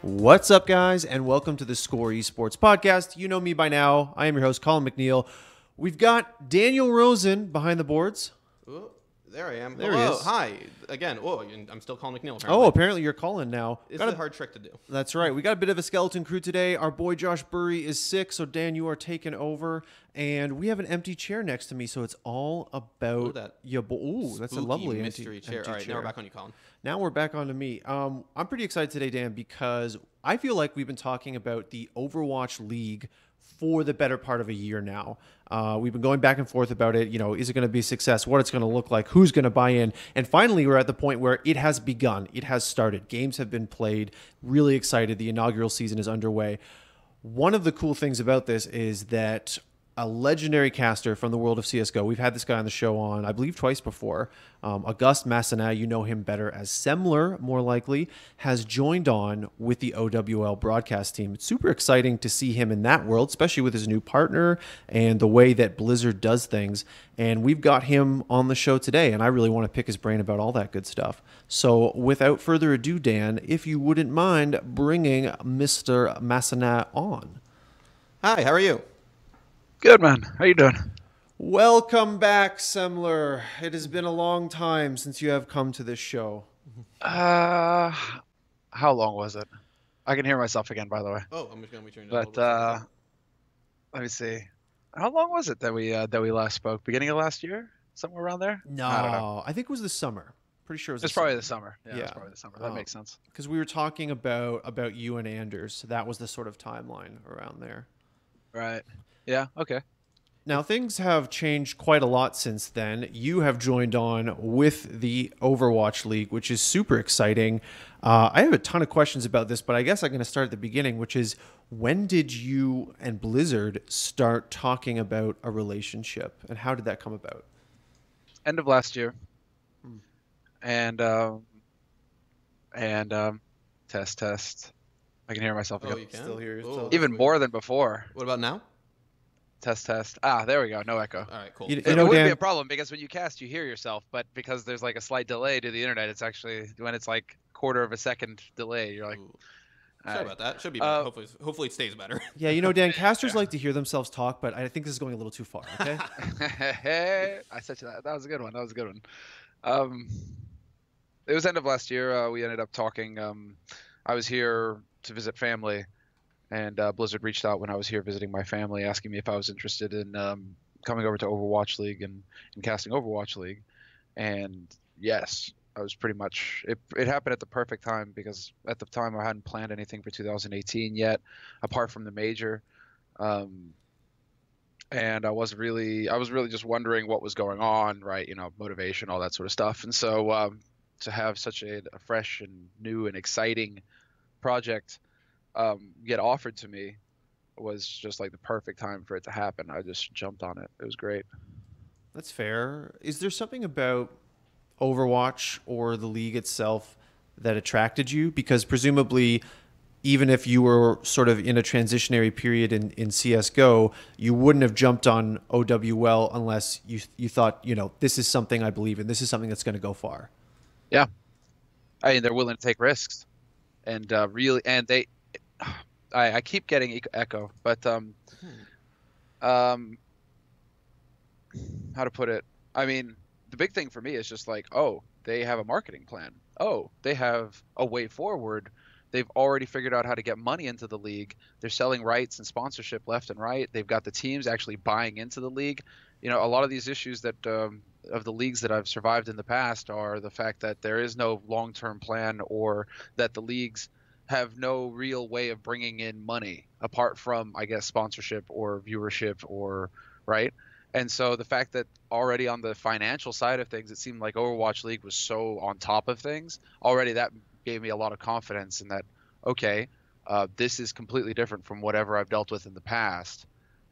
What's up, guys, and welcome to the Score eSports podcast. You know me by now. I am your host, Colin McNeil. We've got Daniel Rosen behind the boards. Oh, there I am. There Hello. he is. Hi. Again. Oh, I'm still Colin McNeil. Apparently. Oh, apparently you're Colin now. It's a hard trick to do. That's right. We got a bit of a skeleton crew today. Our boy Josh Burry is sick, so Dan, you are taking over. And we have an empty chair next to me, so it's all about Ooh, that's a lovely mystery chair. empty All right, chair. now we're back on you, Colin. Now we're back on to me. I'm pretty excited today, Dan, because I feel like we've been talking about the Overwatch League for the better part of a year now. We've been going back and forth about it. You know, is it going to be a success? What it's going to look like? Who's going to buy in? And finally, we're at the point where it has begun. It has started. Games have been played. Really excited. The inaugural season is underway. One of the cool things about this is that a legendary caster from the world of CSGO. We've had this guy on the show on, I believe, twice before. Auguste, Massonnat, you know him better as Semmler, more likely, has joined on with the OWL broadcast team. It's super exciting to see him in that world, especially with his new partner and the way that Blizzard does things. And we've got him on the show today, and I really want to pick his brain about all that good stuff. So without further ado, Dan, if you wouldn't mind bringing Mr. Massonnat on. Hi. How are you? Good, man. How you doing? Welcome back, Semmler. It has been a long time since you have come to this show. How long was it? I can hear myself again, by the way. Oh, I'm just gonna be turning. But let me see. How long was it that we last spoke? Beginning of last year, somewhere around there. No, I don't know. I think it was the summer. Pretty sure it was. It's probably the summer. Yeah, it's probably the summer. That Oh. makes sense. Because we were talking about you and Anders. So that was the sort of timeline around there. Right. Yeah. Okay. Now, things have changed quite a lot since then. You have joined on with the Overwatch League, which is super exciting. I have a ton of questions about this, but I guess I'm going to start at the beginning, which is when did you and Blizzard start talking about a relationship, and how did that come about? End of last year. And test. I can hear myself Oh, again. you can. Still here. Oh, Still- that's Even weird. more than before. What about now? Test. Ah, there we go. No echo. All right. Cool. You It know, wouldn't Dan, be a problem because when you cast, you hear yourself, but because there's like a slight delay to the internet, it's actually when it's like quarter of a second delay, you're like, Ooh. all Sorry right. about that. Should be better. Hopefully it stays better. yeah, you know, Dan, casters like to hear themselves talk, but I think this is going a little too far, okay? Hey, I said to that. That was a good one. It was end of last year. We ended up talking. I was here to visit family, and Blizzard reached out when I was here visiting my family, asking me if I was interested in coming over to Overwatch League and casting Overwatch League. And yes, I was pretty much. It happened at the perfect time because at the time I hadn't planned anything for 2018 yet, apart from the major. And I was really just wondering what was going on, right? You know, motivation, all that sort of stuff. And so to have such a fresh and new and exciting project get offered to me was just like the perfect time for it to happen. I just jumped on it. It was great. That's fair. Is there something about Overwatch or the league itself that attracted you? Because presumably, even if you were sort of in a transitionary period in CSGO, you wouldn't have jumped on OWL unless you thought, you know, this is something I believe in. This is something that's going to go far. Yeah. I mean, they're willing to take risks. And really, and they, I keep getting echo, but how to put it? I mean, the big thing for me is just like, oh, they have a marketing plan. Oh, they have a way forward. They've already figured out how to get money into the league. They're selling rights and sponsorship left and right. They've got the teams actually buying into the league. You know, a lot of these issues that of the leagues that I've survived in the past are the fact that there is no long-term plan, or that the leagues have no real way of bringing in money apart from, I guess, sponsorship or viewership, or right. And so the fact that already on the financial side of things, it seemed like Overwatch League was so on top of things already, that gave me a lot of confidence in that, okay, this is completely different from whatever I've dealt with in the past.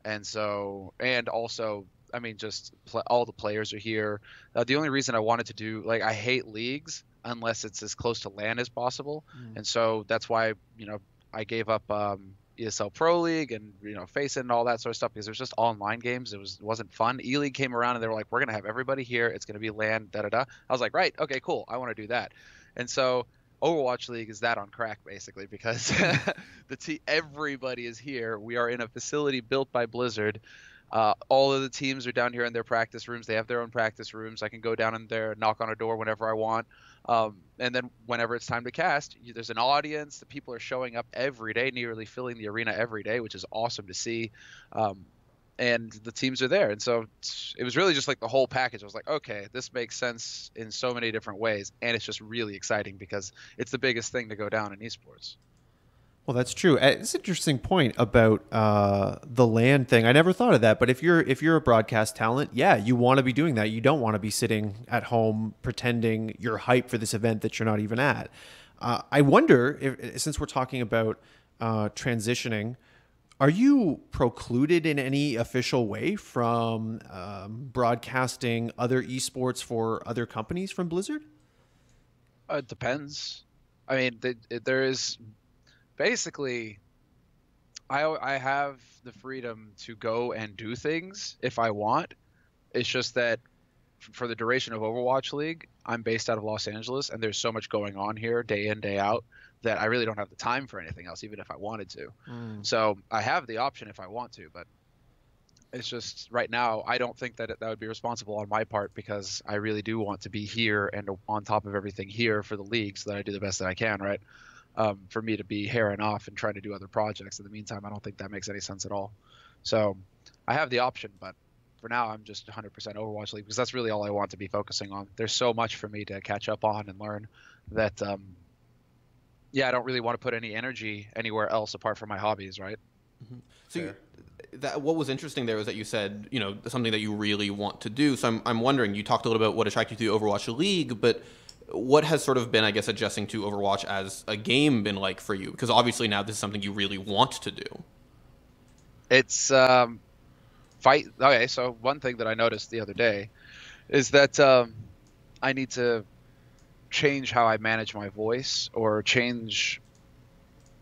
And so, and also, I mean, just all the players are here. The only reason I wanted to do, like, I hate leagues unless it's as close to LAN as possible. And so that's why, you know, I gave up ESL Pro League and, you know, Face It and all that sort of stuff, because it was just online games. It wasn't fun. E-League came around and they were like, we're going to have everybody here. It's going to be LAN, da-da-da. I was like, right, okay, cool. I want to do that. And so Overwatch League is that on crack, basically, because everybody is here. We are in a facility built by Blizzard. All of the teams are down here in their practice rooms. They have their own practice rooms. I can go down in there, knock on a door whenever I want. And then whenever it's time to cast, there's an audience. The people are showing up every day, nearly filling the arena every day, which is awesome to see. And the teams are there. And so it was really just like the whole package. I was like, okay, this makes sense in so many different ways. And it's just really exciting because it's the biggest thing to go down in esports. Well, that's true. It's an interesting point about the LAN thing. I never thought of that. But if you're a broadcast talent, yeah, you want to be doing that. You don't want to be sitting at home pretending you're hyped for this event that you're not even at. I wonder if, since we're talking about transitioning, are you precluded in any official way from broadcasting other esports for other companies from Blizzard? It depends. I mean, there is basically, I have the freedom to go and do things if I want. It's just that for the duration of Overwatch League, I'm based out of Los Angeles, and there's so much going on here day in, day out, that I really don't have the time for anything else, even if I wanted to. So I have the option if I want to, but it's just right now, I don't think that that would be responsible on my part, because I really do want to be here and on top of everything here for the league so that I do the best that I can, right? For me to be herring off and trying to do other projects in the meantime, I don't think that makes any sense at all. So I have the option, but for now, I'm just 100% Overwatch League, because that's really all I want to be focusing on. There's so much for me to catch up on and learn that, yeah, I don't really want to put any energy anywhere else apart from my hobbies, right? So what was interesting there was that you said, something that you really want to do. So I'm wondering, you talked a little about what attracted you to Overwatch League, but what has sort of been, I guess, adjusting to Overwatch as a game been like for you? Because obviously now this is something you really want to do. It's fight. Okay, so one thing that I noticed the other day is that I need to change how I manage my voice or change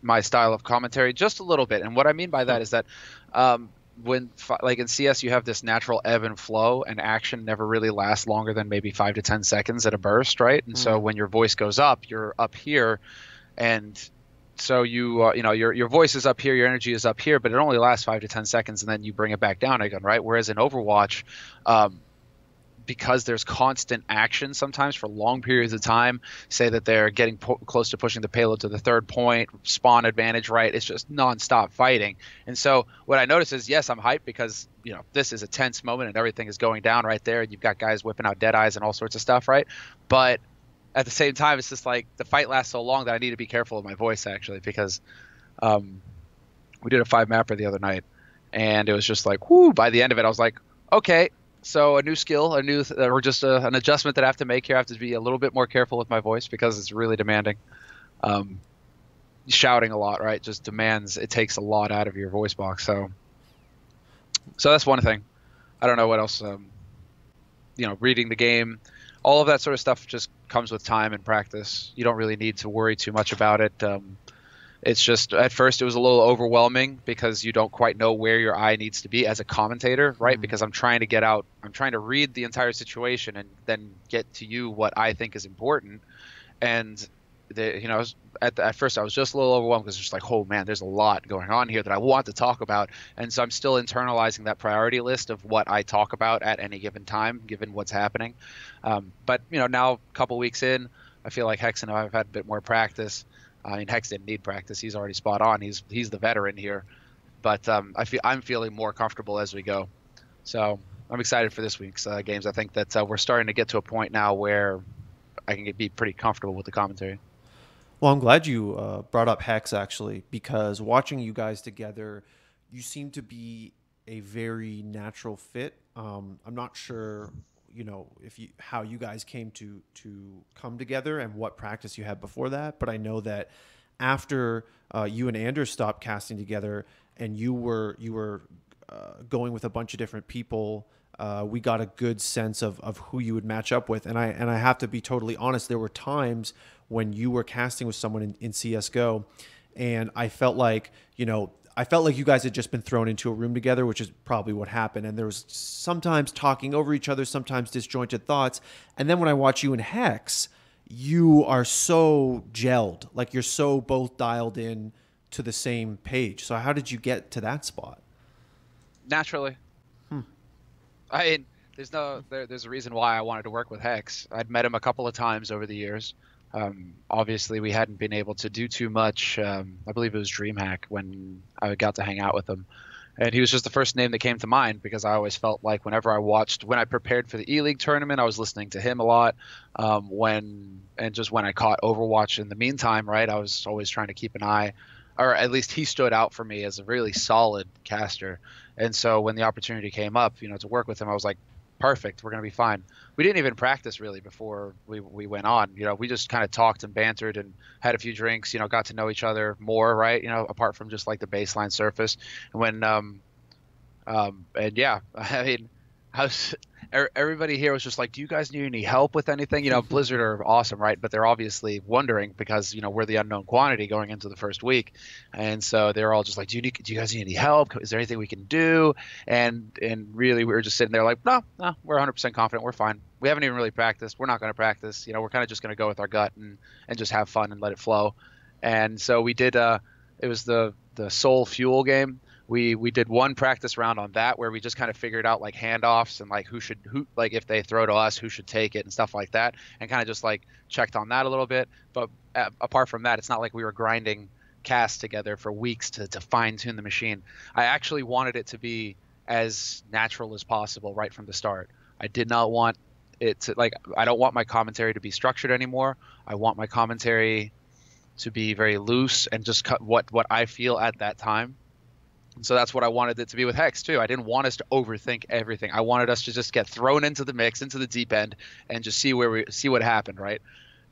my style of commentary just a little bit. And what I mean by that is that when like in CS, you have this natural ebb and flow, and action never really lasts longer than maybe 5 to 10 seconds at a burst, right? And so when your voice goes up, you're up here, and so your voice is up here, your energy is up here, but it only lasts 5 to 10 seconds, and then you bring it back down again, right? Whereas in Overwatch, because there's constant action sometimes for long periods of time, say that they're getting close to pushing the payload to the third point, spawn advantage, right? It's just nonstop fighting. And so what I notice is, yes, I'm hyped because, this is a tense moment and everything is going down right there. And you've got guys whipping out dead eyes and all sorts of stuff, right? But at the same time, it's just like the fight lasts so long that I need to be careful of my voice, actually, because we did a 5-mapper the other night, and it was just like, whoo, by the end of it, I was like, okay, so a new skill, or just an adjustment that I have to make here. I have to be a little bit more careful with my voice because it's really demanding. Shouting a lot, right? Just it takes a lot out of your voice box. So that's one thing. I don't know what else. Reading the game, all of that sort of stuff just comes with time and practice. You don't really need to worry too much about it. It's just, at first it was a little overwhelming because you don't quite know where your eye needs to be as a commentator, right? Because I'm trying to read the entire situation and then get to you what I think is important. And at first I was just a little overwhelmed because it's just like, oh man, there's a lot going on here that I want to talk about. And so I'm still internalizing that priority list of what I talk about at any given time, given what's happening. But now a couple weeks in, I feel like Hex and I have had a bit more practice. I mean, Hex didn't need practice. He's already spot on. He's the veteran here. But I'm feeling more comfortable as we go. So I'm excited for this week's games. I think that we're starting to get to a point now where I can be pretty comfortable with the commentary. Well, I'm glad you brought up Hex, actually, because watching you guys together, you seem to be a very natural fit. I'm not sure, how you guys came to come together and what practice you had before that. But I know that after you and Anders stopped casting together and you were going with a bunch of different people, we got a good sense of who you would match up with. And I have to be totally honest, there were times when you were casting with someone in CSGO, and I felt like you guys had just been thrown into a room together, which is probably what happened. And there was sometimes talking over each other, sometimes disjointed thoughts. And then when I watch you and Hex, you are so gelled, like you're so both dialed in to the same page. So how did you get to that spot? Naturally. I mean, there's a reason why I wanted to work with Hex. I'd met him a couple of times over the years. Obviously, we hadn't been able to do too much. I believe it was DreamHack when I got to hang out with him. And he was just the first name that came to mind because I always felt like when I prepared for the E-League tournament, I was listening to him a lot. When I caught Overwatch in the meantime, right, I was always trying to keep an eye, or at least he stood out for me as a really solid caster. And so when the opportunity came up, to work with him, I was like, perfect, we're going to be fine. We didn't even practice really before we went on. We just kind of talked and bantered and had a few drinks, got to know each other more, right? Apart from just like the baseline surface. And when and yeah, I mean, everybody here was just like, do you guys need any help with anything? Blizzard are awesome, right? But they're obviously wondering because we're the unknown quantity going into the first week, and so they're all just like, do you guys need any help? Is there anything we can do? And really, we were just sitting there like, no, we're 100% confident, we're fine. We haven't even really practiced. We're not going to practice. We're kind of just going to go with our gut and just have fun and let it flow. And so we did. It was the Soul Fuel game. We did one practice round on that where we just kind of figured out like handoffs and like who like if they throw to us, who should take it and stuff like that, and kind of just like checked on that a little bit. But apart from that, it's not like we were grinding casts together for weeks to fine tune the machine. I actually wanted it to be as natural as possible right from the start. I did not want it to I don't want my commentary to be structured anymore. I want my commentary to be very loose and just cut what I feel at that time. And so that's what I wanted it to be with Hex too. I didn't want us to overthink everything. I wanted us to just get thrown into the mix, into the deep end, and just see what happened, right?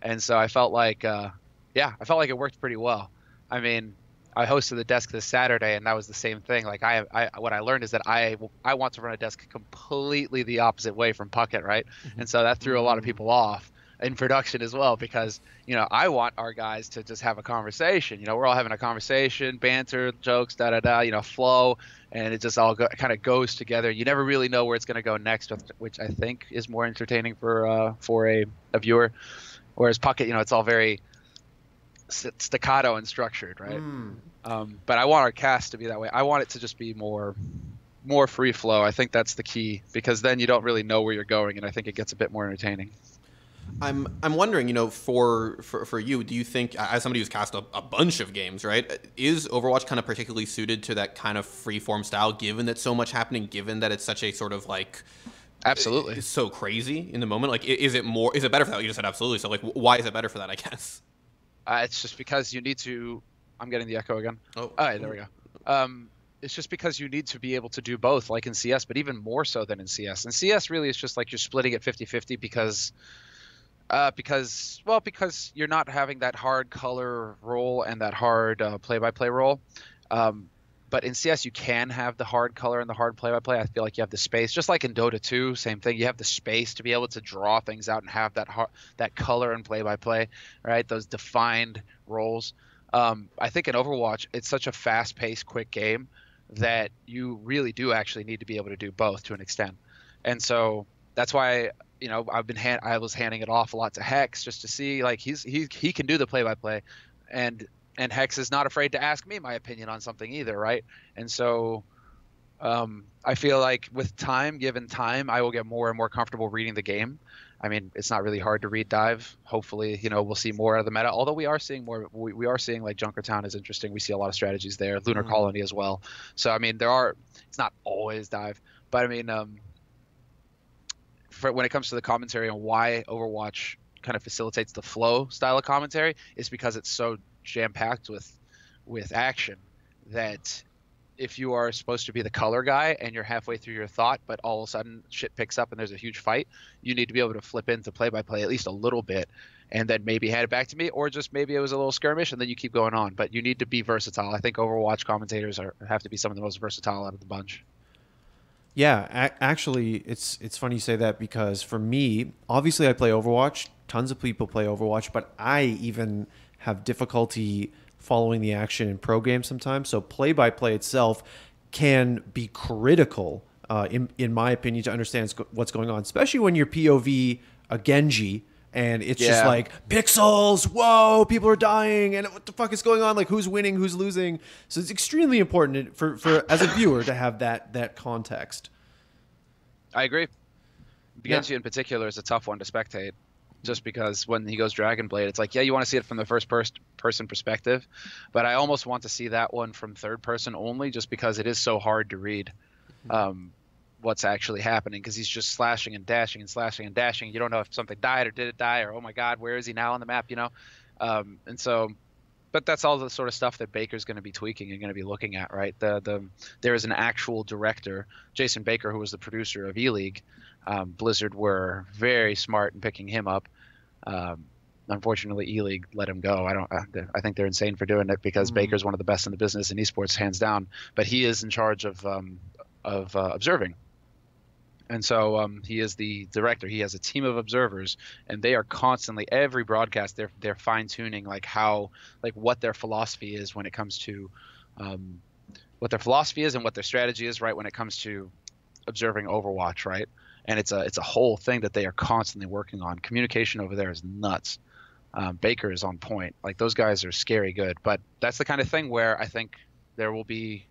And so I felt like, I felt like it worked pretty well. I mean, I hosted the desk this Saturday, and that was the same thing. Like what I learned is that I want to run a desk completely the opposite way from Puckett, right? And so that threw a lot of people off in production as well, because I want our guys to just have a conversation. We're all having a conversation, banter, jokes, flow, and it just all kind of goes together. You never really know where it's going to go next, which I think is more entertaining for a viewer. Whereas Puckett, it's all very staccato and structured, right? But I want our cast to be that way. I want it to just be more free flow. I think that's the key, because then you don't really know where you're going, and I think it gets a bit more entertaining. I'm wondering, for you, do you think, as somebody who's cast a bunch of games, right, is Overwatch kind of particularly suited to that kind of freeform style, given that so much happening, given that it's such a sort of like, absolutely, it's so crazy in the moment? Like, is it better for that? You just said absolutely. So like, why is it better for that, I guess? It's just because you need to. I'm getting the echo again. Oh, all right, there we go. It's just because you need to be able to do both, like in CS, but even more so than in CS. In CS, really, it's just like you're splitting it 50-50 because you're not having that hard color role and that hard play-by-play role. But in CS, you can have the hard color and the hard play-by-play. I feel like you have the space, just like in Dota 2, same thing. You have the space to be able to draw things out and have that color and play-by-play, right? Those defined roles. I think in Overwatch, it's such a fast-paced, quick game that you really do actually need to be able to do both to an extent. And so that's why I was handing it off a lot to Hex just to see, like, he can do the play-by-play, and Hex is not afraid to ask me my opinion on something either, right? And so I feel like with given time, I will get more and more comfortable reading the game. I mean, it's not really hard to read dive. Hopefully, we'll see more out of the meta. Although we are seeing more. We are seeing like Junkertown is interesting. We see a lot of strategies there. Lunar Colony as well. So I mean, it's not always dive, but I mean, when it comes to the commentary on why Overwatch kind of facilitates the flow style of commentary, is because it's so jam-packed with action that if you are supposed to be the color guy and you're halfway through your thought, but all of a sudden shit picks up and there's a huge fight, you need to be able to flip into play-by-play at least a little bit, and then maybe hand it back to me, or just maybe it was a little skirmish and then you keep going on. But you need to be versatile. I think Overwatch commentators have to be some of the most versatile out of the bunch. Yeah, actually, it's funny you say that, because for me, obviously I play Overwatch. Tons of people play Overwatch, but I even have difficulty following the action in pro games sometimes. So play-by-play itself can be critical, in my opinion, to understand what's going on, especially when you're POV a Genji and it's just like pixels. Whoa, people are dying, and what the fuck is going on? Like, who's winning, who's losing? So it's extremely important for as a viewer to have that context. I agree. Genji in particular is a tough one to spectate, just because when he goes Dragon Blade, it's like, yeah, you want to see it from the first person perspective, but I almost want to see that one from third person only, just because it is so hard to read what's actually happening, because he's just slashing and dashing and slashing and dashing. You don't know if something died or did it die, or oh my god, where is he now on the map, you know? And so, but that's all the sort of stuff that Baker's going to be tweaking and going to be looking at, right? There is an actual director, Jason Baker, who was the producer of E-League. Blizzard were very smart in picking him up. Unfortunately, E-League let him go. I think they're insane for doing it, because Baker's one of the best in the business in esports, hands down. But he is in charge of observing, and so he is the director. He has a team of observers, and they are constantly, every broadcast, they're fine tuning what their philosophy is when it comes to what their philosophy is and what their strategy is, right, when it comes to observing Overwatch, right? And it's a whole thing that they are constantly working on. Communication over there is nuts. Baker is on point. Like, those guys are scary good. But that's the kind of thing where I think there will be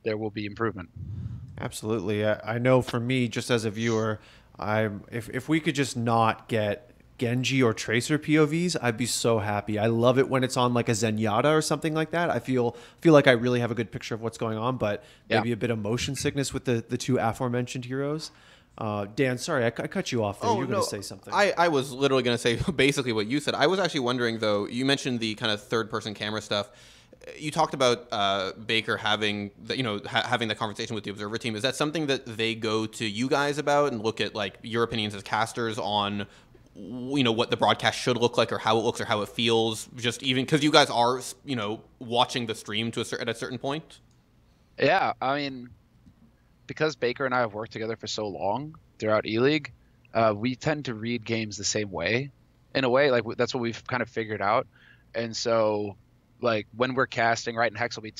improvement. Absolutely. I know for me, just as a viewer, if we could just not get Genji or Tracer POVs, I'd be so happy. I love it when it's on like a Zenyatta or something like that. I feel like I really have a good picture of what's going on, but maybe a bit of motion sickness with the two aforementioned heroes. Dan, sorry, I cut you off there. You were going to say something. I was literally going to say basically what you said. I was actually wondering, though, you mentioned the kind of third-person camera stuff. You talked about Baker having having that conversation with the observer team. Is that something that they go to you guys about and look at, like, your opinions as casters on, what the broadcast should look like, or how it looks, or how it feels, just even because you guys are, watching the stream at a certain point? Yeah, I mean, because Baker and I have worked together for so long throughout E-League, we tend to read games the same way, in a way. Like, that's what we've kind of figured out. And so, like, when we're casting, right, and Hex will be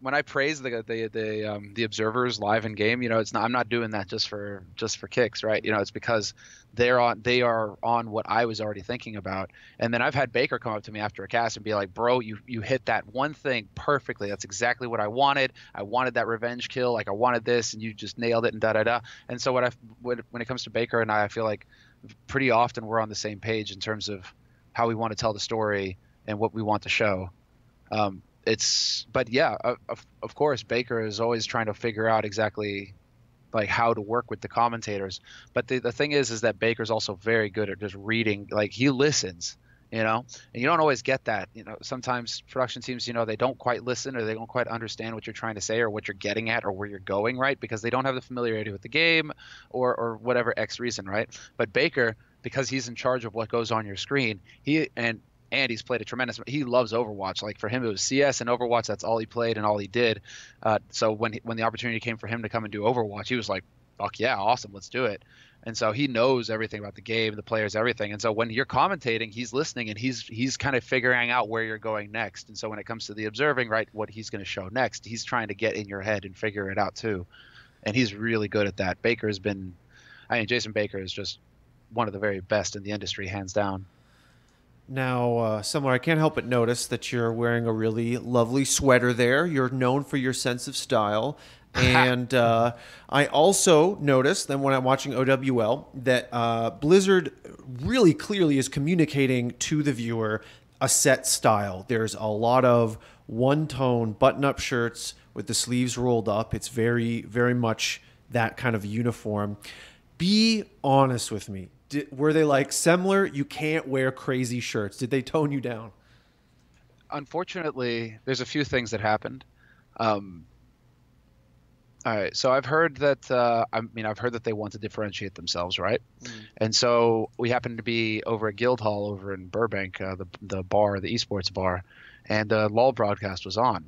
when I praise the observers live in game, I'm not doing that just for kicks, right? It's because they are on what I was already thinking about. And then I've had Baker come up to me after a cast and be like, bro, you hit that one thing perfectly. That's exactly what I wanted. I wanted that revenge kill. Like, I wanted this, and you just nailed it, and da-da-da. And so when it comes to Baker and I feel like pretty often we're on the same page in terms of how we want to tell the story and what we want to show. But yeah, of course, Baker is always trying to figure out exactly like how to work with the commentators. But the thing is that Baker's also very good at just reading. Like, he listens, and you don't always get that. Sometimes production teams, they don't quite listen, or they don't quite understand what you're trying to say, or what you're getting at, or where you're going, right? Because they don't have the familiarity with the game, or whatever X reason, right? But Baker, because he's in charge of what goes on your screen, and he's played a tremendous. He loves Overwatch. Like, for him, it was CS and Overwatch. That's all he played and all he did. So when the opportunity came for him to come and do Overwatch, he was like, "Fuck yeah, awesome, let's do it." And so he knows everything about the game, the players, everything. And so when you're commentating, he's listening, and he's kind of figuring out where you're going next. And so when it comes to the observing, right, what he's going to show next, he's trying to get in your head and figure it out too. And he's really good at that. Jason Baker is just one of the very best in the industry, hands down. Now, Semmler, I can't help but notice that you're wearing a really lovely sweater there. You're known for your sense of style. And I also noticed that when I'm watching OWL that Blizzard really clearly is communicating to the viewer a set style. There's a lot of one-tone button-up shirts with the sleeves rolled up. It's very, very much that kind of uniform. Be honest with me. Were they like, Semmler, you can't wear crazy shirts? Did they tone you down? Unfortunately, there's a few things that happened. All right, so I've heard that I've heard that they want to differentiate themselves, right? And so we happened to be over at Guildhall over in Burbank, the bar, the eSports bar, and the LOL broadcast was on.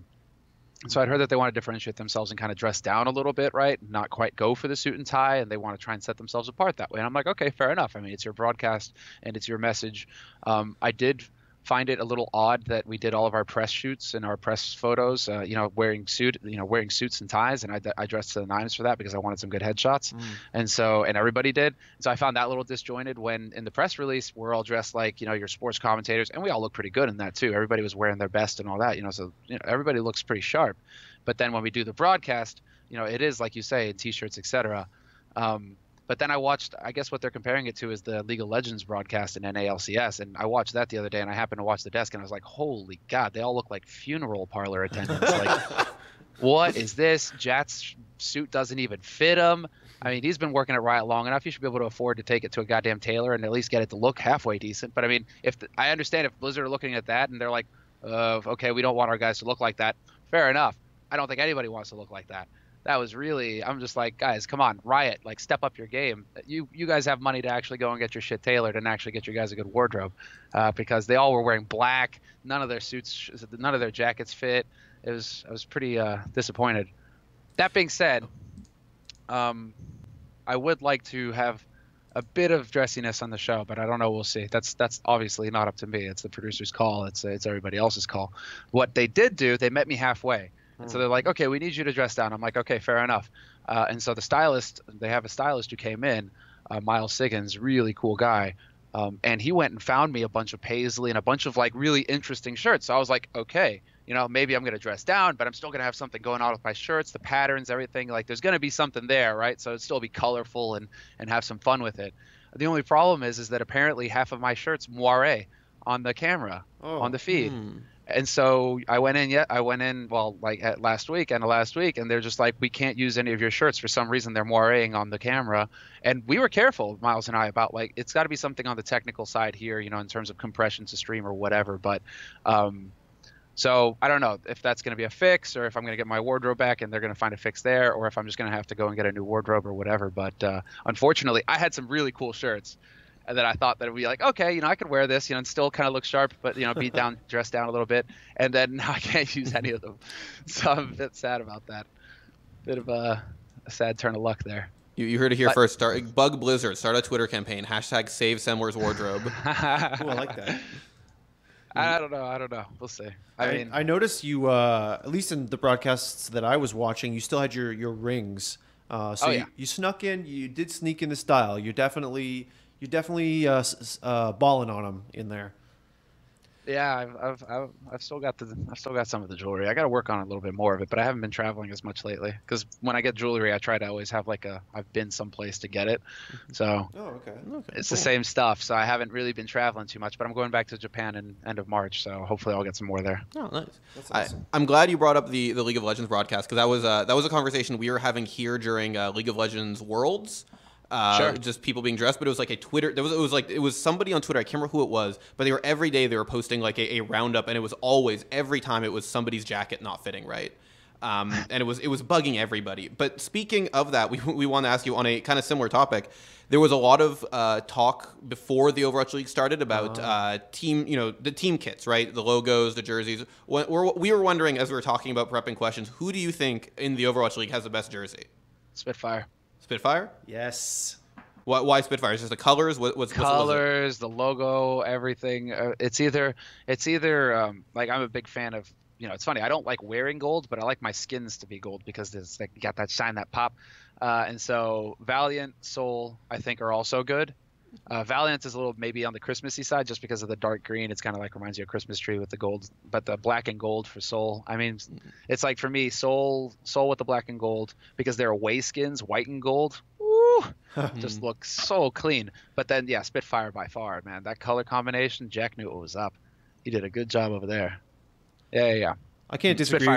So I'd heard that they want to differentiate themselves and kind of dress down a little bit, right? Not quite go for the suit and tie, and they want to try and set themselves apart that way. And I'm like, okay, fair enough. I mean, it's your broadcast and it's your message. I did find it a little odd that we did all of our press shoots and our press photos, wearing suits and ties, and I dressed to the nines for that because I wanted some good headshots, and everybody did. So I found that a little disjointed when in the press release we're all dressed like your sports commentators, and we all look pretty good in that too. Everybody was wearing their best and all that, so everybody looks pretty sharp. But then when we do the broadcast, it is like you say, in t-shirts, etc. But then I guess what they're comparing it to is the League of Legends broadcast in NALCS. And I watched that the other day, and I happened to watch the desk, and I was like, holy God, they all look like funeral parlor attendants. Like, what is this? Jat's suit doesn't even fit him. I mean, he's been working at Riot long enough. You should be able to afford to take it to a goddamn tailor and at least get it to look halfway decent. But I mean, I understand if Blizzard are looking at that and they're like, okay, we don't want our guys to look like that. Fair enough. I don't think anybody wants to look like that. That was really, I'm just like, guys, come on, Riot, like step up your game. You guys have money to actually go and get your shit tailored and actually get your guys a good wardrobe, because they all were wearing black. None of their suits, none of their jackets fit. I was pretty disappointed. That being said, I would like to have a bit of dressiness on the show, but I don't know. We'll see. That's obviously not up to me. It's the producer's call. It's everybody else's call. What they did do, they met me halfway. And so they're like, okay, we need you to dress down. I'm like, okay, fair enough. And so they have a stylist who came in, Miles Siggins, really cool guy. And he went and found me a bunch of paisley and a bunch of like really interesting shirts. So I was like, okay, maybe I'm going to dress down, but I'm still going to have something going on with my shirts, the patterns, everything. Like there's going to be something there, right? So it'd still be colorful and have some fun with it. The only problem is that apparently half of my shirts moire on the camera, on the feed. And so I went in, well, like last week, and they're just like, we can't use any of your shirts. For some reason, they're moireing on the camera. And we were careful, Miles and I, about like, it's got to be something on the technical side here, in terms of compression to stream or whatever. But so I don't know if that's going to be a fix, or if I'm going to get my wardrobe back and they're going to find a fix there, or if I'm just going to have to go and get a new wardrobe or whatever. But unfortunately, I had some really cool shirts that I thought that it would be like, okay, I could wear this, and still kind of look sharp, but, be dressed down a little bit. And then now I can't use any of them. So I'm a bit sad about that. Bit of a sad turn of luck there. You heard it here first. Bug Blizzard. Start a Twitter campaign. # save Semmler's wardrobe. Ooh, I like that. I don't know. We'll see. I noticed you, at least in the broadcasts that I was watching, you still had your rings. You snuck in. You did sneak in the style. You're definitely balling on them in there. Yeah, I've still got some of the jewelry. I got to work on a little bit more of it, but I haven't been traveling as much lately. Because when I get jewelry, I try to always have I've been someplace to get it. So it's the same stuff. So I haven't really been traveling too much, but I'm going back to Japan in end of March. So hopefully I'll get some more there. Oh, nice. That's awesome. I'm glad you brought up the League of Legends broadcast, because that was a conversation we were having here during League of Legends Worlds. Sure. Just people being dressed, but it was like a Twitter. It was somebody on Twitter. I can't remember who it was, but every day they were posting like a roundup, and it was every time it was somebody's jacket not fitting right, and it was bugging everybody. But speaking of that, we want to ask you on a kind of similar topic. There was a lot of talk before the Overwatch League started about the team kits, right? The logos, the jerseys. We were wondering, as we were talking about prepping questions, who do you think in the Overwatch League has the best jersey? Spitfire. Spitfire? Yes. Why Spitfire? Is it just the colors? What's colors, the logo, everything. It's either like, I'm a big fan of, it's funny, I don't like wearing gold, but I like my skins to be gold because there's like, you got that shine, that pop. And so Valiant, Soul, I think are also good. Valiant is a little maybe on the Christmassy side just because of the dark green. It's kind of like reminds you of a Christmas tree with the gold, but the black and gold for Soul. I mean, it's like for me, Soul with the black and gold, because they're away skins, white and gold. Woo, just looks so clean. But then, yeah, Spitfire by far, man. That color combination, Jack knew what was up. He did a good job over there. Yeah. I can't disagree.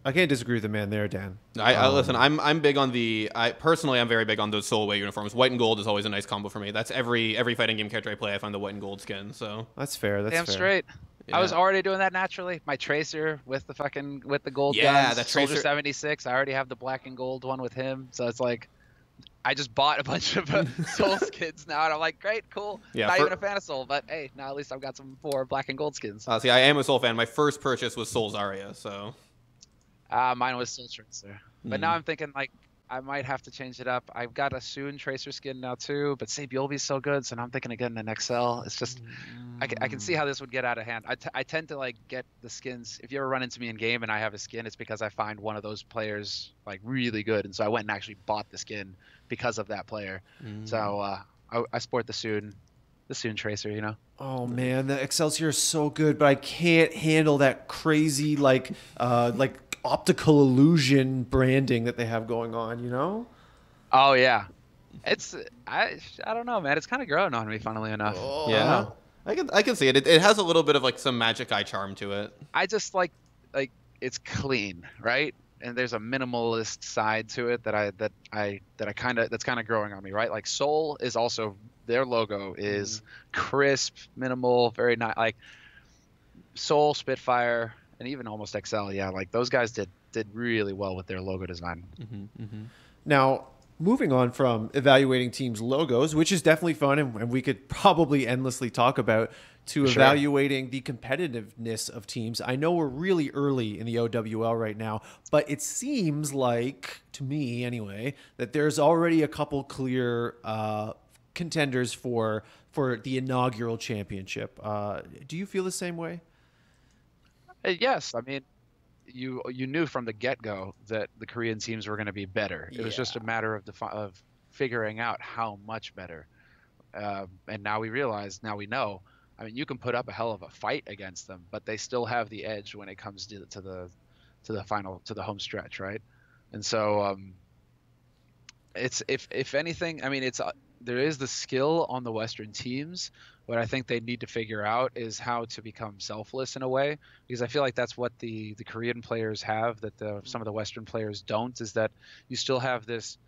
I can't disagree with the man there, Dan. Listen. I'm big on I'm very big on those Soul away uniforms. White and gold is always a nice combo for me. That's every fighting game character I play. I find the white and gold skin. So that's fair. That's damn fair. Straight. Yeah. I was already doing that naturally. My Tracer with the gold guns. That Tracer Tracer 76. I already have the black and gold one with him. So it's like, I just bought a bunch of Soul skins now, and I'm like, great, cool. Yeah, Not even a fan of Soul, but hey, now at least I've got some 4 black and gold skins. See, I am a Soul fan. My first purchase was Soul Zarya, so. Mine was Soul Tracer. But now I'm thinking, like, I might have to change it up. I've got a Soon Tracer skin now too, but Sabiolvi's so good, so now I'm thinking of getting an XL. It's just I can see how this would get out of hand. I tend to like get the skins. If you ever run into me in game and I have a skin, it's because I find one of those players like really good, and so I went and actually bought the skin because of that player. So I sport the Soon Tracer, you know. Oh man, the Excelsior is so good, but I can't handle that crazy like optical illusion branding that they have going on, you know? Oh yeah, I don't know, man. It's kind of growing on me, funnily enough. Oh. Yeah, I can see it. It has a little bit of like some magic eye charm to it. I just like it's clean, right? And there's a minimalist side to it that's kind of growing on me, right? Like Soul is also, their logo is crisp, minimal, very nice. Like Soul, Spitfire, and even almost XL, yeah. Like those guys did really well with their logo design. Now, moving on from evaluating teams' logos, which is definitely fun and we could probably endlessly talk about, to evaluating the competitiveness of teams. I know we're really early in the OWL right now, but it seems like, to me anyway, that there's already a couple clear contenders for the inaugural championship. Do you feel the same way? Yes, I mean, you knew from the get-go that the Korean teams were going to be better. It was just a matter of figuring out how much better. And now we know. I mean, you can put up a hell of a fight against them, but they still have the edge when it comes to the home stretch, right? And so it's if anything, I mean, there is the skill on the Western teams. What I think they need to figure out is how to become selfless in a way, because I feel like that's what the Korean players have that some of the Western players don't. Is that you still have this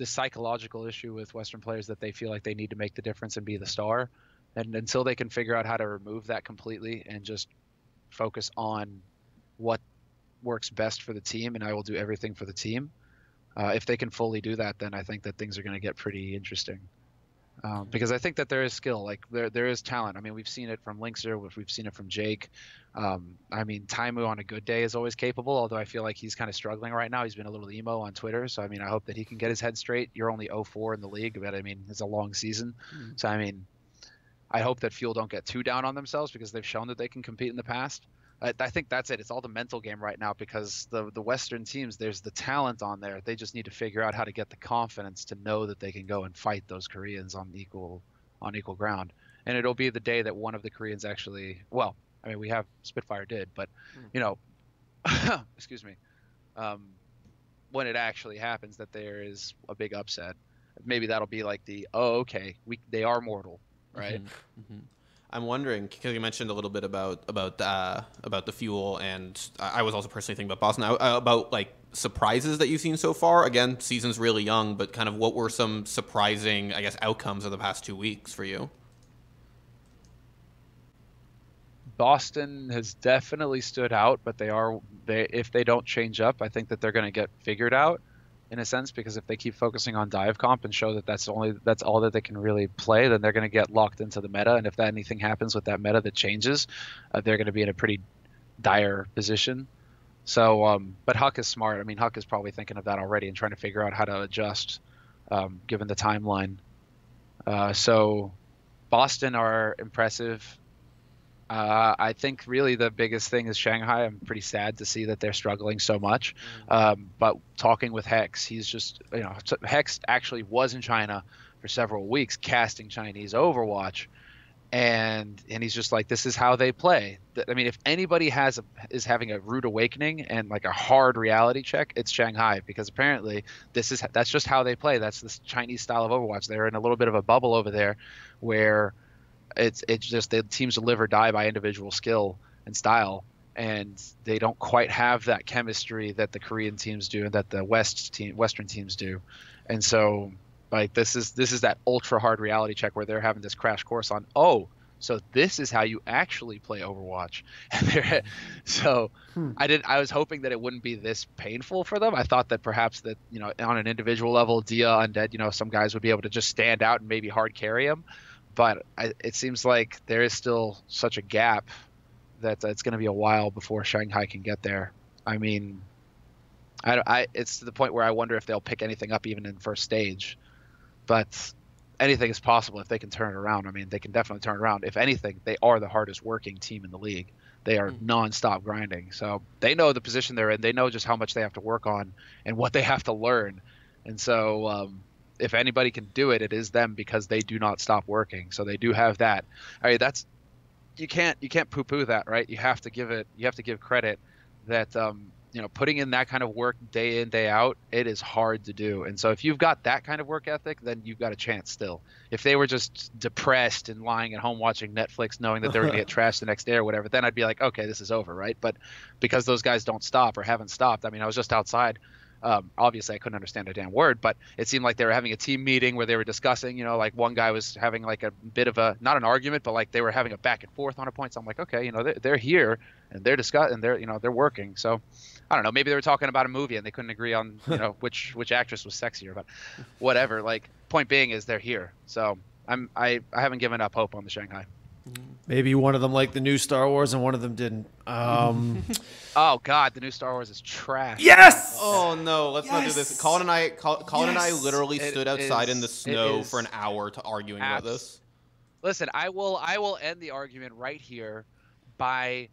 psychological issue with Western players that they feel like they need to make the difference and be the star. And until they can figure out how to remove that completely and just focus on what works best for the team, and I will do everything for the team. If they can fully do that, then I think that things are going to get pretty interesting. Because I think that there is skill, like there is talent. I mean, we've seen it from Linkser, we've seen it from Jake. I mean, Taimu on a good day is always capable, although I feel like he's kind of struggling right now. He's been a little emo on Twitter, so I mean, I hope that he can get his head straight. You're only 0-4 in the league, but I mean, it's a long season. So I mean, I hope that Fuel don't get too down on themselves because they've shown that they can compete in the past. I think that's it. It's all the mental game right now because the Western teams, there's the talent on there. They just need to figure out how to get the confidence to know that they can go and fight those Koreans on equal ground. And it'll be the day that one of the Koreans actually, well, I mean, we have Spitfire did, but you know, excuse me, when it actually happens that there is a big upset, maybe that'll be like they are mortal. Right. I'm wondering, because you mentioned a little bit about the Fuel, and I was also personally thinking about Boston, about like surprises that you've seen so far. Again, season's really young, but kind of what were some surprising, I guess, outcomes of the past 2 weeks for you? Boston has definitely stood out, but if they don't change up, I think that they're going to get figured out. In a sense, because if they keep focusing on dive comp and show that that's all that they can really play, then they're going to get locked into the meta. And if anything happens with that meta that changes, they're going to be in a pretty dire position. So, but Huck is smart. I mean, Huck is probably thinking of that already and trying to figure out how to adjust given the timeline. So Boston are impressive. I think really the biggest thing is Shanghai. I'm pretty sad to see that they're struggling so much. But talking with Hex, he's just, Hex actually was in China for several weeks casting Chinese Overwatch. And he's just like, this is how they play. I mean, if anybody is having a rude awakening and like a hard reality check, it's Shanghai, because apparently that's just how they play. That's this Chinese style of Overwatch. They're in a little bit of a bubble over there where it's just the teams live or die by individual skill and style, and they don't quite have that chemistry that the Korean teams do and that the Western teams do. And so like this is that ultra hard reality check where they're having this crash course on, so this is how you actually play Overwatch. I was hoping that it wouldn't be this painful for them. I thought that perhaps that, on an individual level, Dia, Undead, some guys would be able to just stand out and maybe hard carry them. But it seems like there is still such a gap that it's going to be a while before Shanghai can get there. I mean, It's to the point where I wonder if they'll pick anything up even in first stage. But anything is possible if they can turn it around. I mean, they can definitely turn it around. If anything, they are the hardest working team in the league. They are nonstop grinding. So they know the position they're in. They know just how much they have to work on and what they have to learn. And so if anybody can do it, it is them, because they do not stop working. So they do have that. I mean, that's you can't poo-poo that, right? You have to give credit that putting in that kind of work day in, day out, it is hard to do. And so if you've got that kind of work ethic, then you've got a chance still. If they were just depressed and lying at home watching Netflix knowing that they're going to get trashed the next day or whatever, then I'd be like, okay, this is over, right? But because those guys don't stop or haven't stopped, I mean, I was just outside. Obviously, I couldn't understand a damn word, but it seemed like they were having a team meeting where they were discussing, like one guy was having like a bit of a, not an argument, but like they were having a back and forth on a point. So I'm like, okay, they're here and they're discussing and they're working. So I don't know, maybe they were talking about a movie and they couldn't agree on, which actress was sexier, but whatever. Like, point being is they're here. So I haven't given up hope on the Shanghai. Maybe one of them liked the new Star Wars and one of them didn't. Oh God, the new Star Wars is trash. Yes. Oh no, let's not do this. Colin and I literally stood outside in the snow for an hour arguing about this. Listen, I will end the argument right here by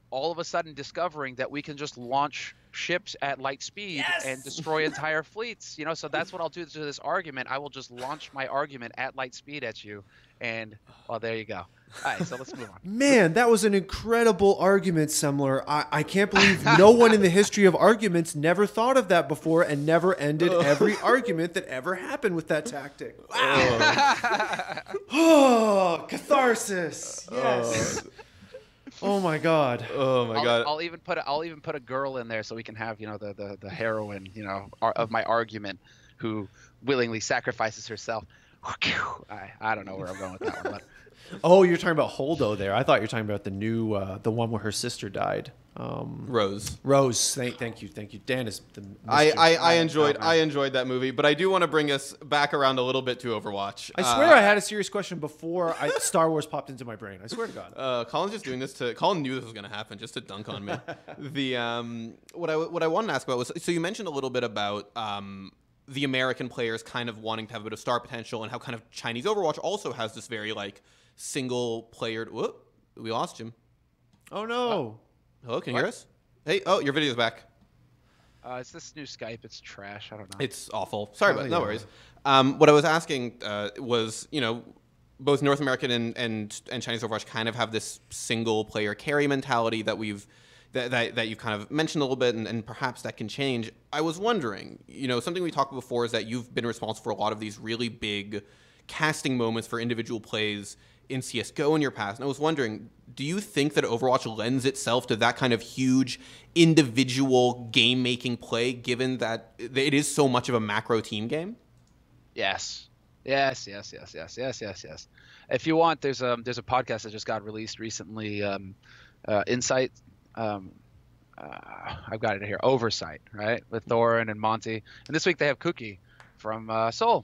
all of a sudden discovering that we can just launch ships at light speed and destroy entire fleets. So that's what I'll do to this argument. I will just launch my argument at light speed at you, and well, there you go. All right, so let's move on. Man, that was an incredible argument, Semmler. I can't believe no one in the history of arguments never thought of that before and never ended every argument that ever happened with that tactic. Wow. Oh, catharsis. Yes. Oh my God. Oh my God. I'll even put a girl in there so we can have the heroine of my argument who willingly sacrifices herself. I don't know where I'm going with that one, but. Oh, you're talking about Holdo there. I thought you were talking about the new, the one where her sister died. Rose. Thank you. Dan is the. I enjoyed that movie, but I do want to bring us back around a little bit to Overwatch. I swear I had a serious question before Star Wars popped into my brain. I swear to God. Colin's just doing this Colin knew this was going to happen just to dunk on me. What I wanted to ask about was, so you mentioned a little bit about the American players kind of wanting to have a bit of star potential, and how kind of Chinese Overwatch also has this very like single player. Whoop, we lost him. Oh no. Hello, can you hear us? Hey, your video's back. It's this new Skype. It's trash. I don't know. It's awful. Sorry, but no worries. What I was asking was, both North American and Chinese Overwatch kind of have this single player carry mentality that that you've kind of mentioned a little bit, and perhaps that can change. I was wondering, something we talked about before is that you've been responsible for a lot of these really big casting moments for individual plays in CSGO in your past. And I was wondering, do you think that Overwatch lends itself to that kind of huge individual game-making play, given that it is so much of a macro team game? Yes. If you want, there's a podcast that just got released recently, Insight. I've got it here, Oversight, right, with Thorin and Monty. And this week they have Cookie from Seoul.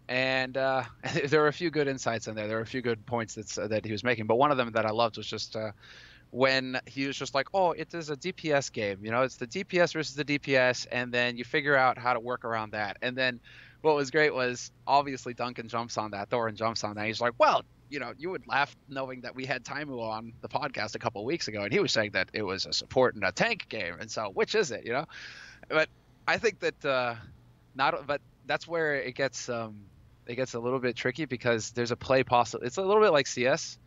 And there were a few good insights in there. There were a few good points that he was making. But one of them that I loved was just when he was just like, oh, it is a DPS game. It's the DPS versus the DPS. And then you figure out how to work around that. And then what was great was obviously Duncan jumps on that. Thorin jumps on that. He's like, well, you would laugh knowing that we had Taimu on the podcast a couple of weeks ago. And he was saying that it was a support and a tank game. And so which is it, But I think that but that's where it gets a little bit tricky, because there's a play possible. It's a little bit like CS,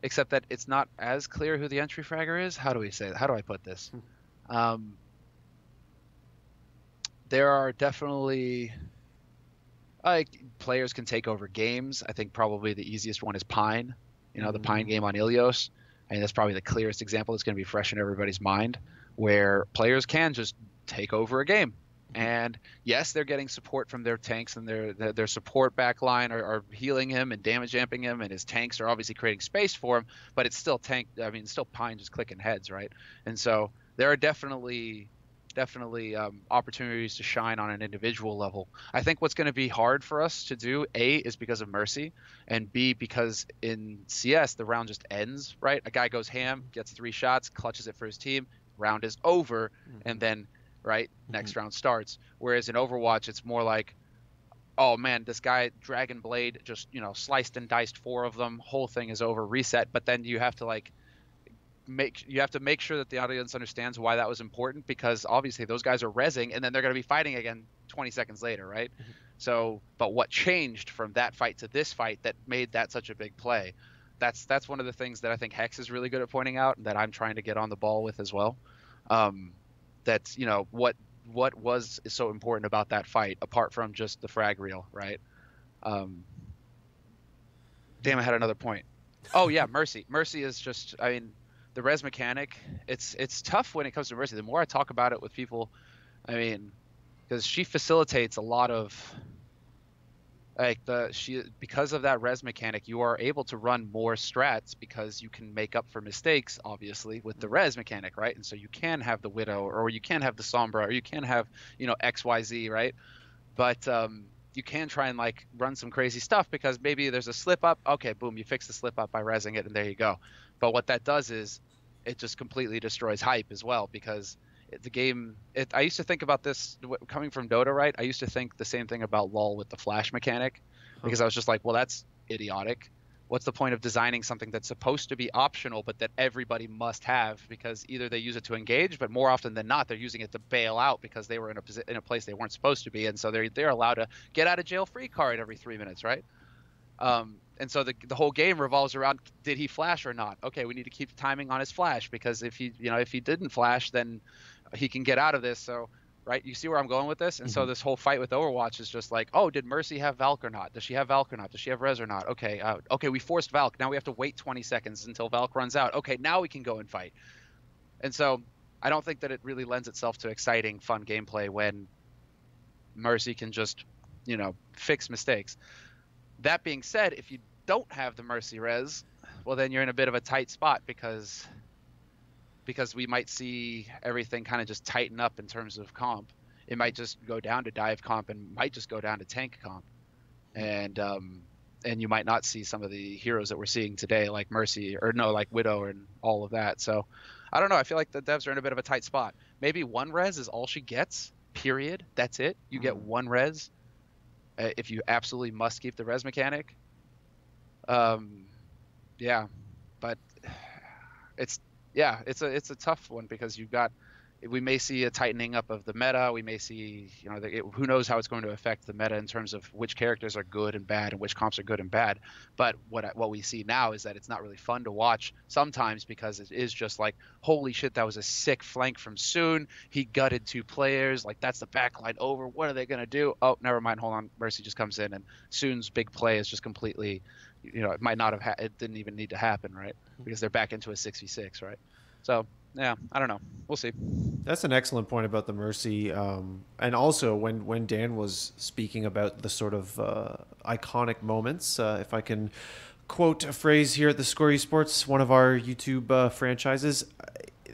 except that it's not as clear who the entry fragger is. How do we say that? How do I put this? There are definitely players can take over games. I think probably the easiest one is Pine. The Pine game on Ilios. I mean, that's probably the clearest example that's going to be fresh in everybody's mind, where players can just take over a game. And yes, they're getting support from their tanks, and their support backline are healing him and damage amping him, and his tanks are obviously creating space for him, but it's still still Pine just clicking heads, right? And so there are definitely opportunities to shine on an individual level. I think what's going to be hard for us to do, A, is because of Mercy, and B, because in CS the round just ends, right? A guy goes ham, gets 3 shots, clutches it for his team, round is over, and then right? Next round starts. Whereas in Overwatch, it's more like, oh man, this guy Dragon Blade just, you know, sliced and diced 4 of them. Whole thing is over, reset. But then you have to like make sure that the audience understands why that was important, because obviously those guys are rezzing and then they're going to be fighting again 20 seconds later, right? So, but what changed from that fight to this fight that made that such a big play? That's one of the things that I think Hex is really good at pointing out, and that I'm trying to get on the ball with as well. That's, you know, what was so important about that fight apart from just the frag reel, right? Damn, I had another point. Oh yeah, Mercy. Mercy is just, I mean, the res mechanic, it's tough when it comes to Mercy. The more I talk about it with people, I mean, because she facilitates a lot of like because of that res mechanic, you are able to run more strats because you can make up for mistakes, obviously, with the res mechanic, right? And so you can have the Widow, or you can have the Sombra, or you can have, you know, XYZ, right? But you can try and like run some crazy stuff because maybe there's a slip up. Okay, boom, you fix the slip up by resing it, and there you go. But what that does is it just completely destroys hype as well, because the game, I used to think about this coming from Dota, right? I used to think the same thing about LoL with the flash mechanic, because I was just like, well, that's idiotic. What's the point of designing something that's supposed to be optional but that everybody must have? Because either they use it to engage, but more often than not, they're using it to bail out because they were in a place they weren't supposed to be, and so they're allowed to get out of jail free card every 3 minutes, right? And so the whole game revolves around, did he flash or not? Okay, we need to keep timing on his flash, because if he didn't flash, then he can get out of this. So, right, you see where I'm going with this? And so this whole fight with Overwatch is just like, oh, did Mercy have Valk or not? Does she have Valk or not? Does she have Res or not? Okay, okay, we forced Valk. Now we have to wait 20 seconds until Valk runs out. Okay, now we can go and fight. And so I don't think that it really lends itself to exciting, fun gameplay when Mercy can just, you know, fix mistakes. That being said, if you don't have the Mercy res, well, then you're in a bit of a tight spot, because we might see everything kind of just tighten up in terms of comp. It might just go down to dive comp, and might just go down to tank comp, and you might not see some of the heroes that we're seeing today, like Mercy, or no, like Widow and all of that. So I don't know. I feel like the devs are in a bit of a tight spot. Maybe 1 res is all she gets, period. That's it. You get 1 res. If you absolutely must keep the res mechanic. Yeah, but it's a tough one, because we may see a tightening up of the meta. We may see, you know, who knows how it's going to affect the meta in terms of which characters are good and bad and which comps are good and bad. But what we see now is that it's not really fun to watch sometimes, because it is just like, holy shit, that was a sick flank from Soon. He gutted 2 players. Like, that's the backline over. What are they going to do? Oh, never mind. Hold on. Mercy just comes in, and Soon's big play is just completely, you know, it might not have it didn't even need to happen, right? Because they're back into a 6v6, right? So yeah, I don't know. We'll see. That's an excellent point about the Mercy. And also, when Dan was speaking about the sort of iconic moments, if I can quote a phrase here at theScore eSports, one of our YouTube franchises,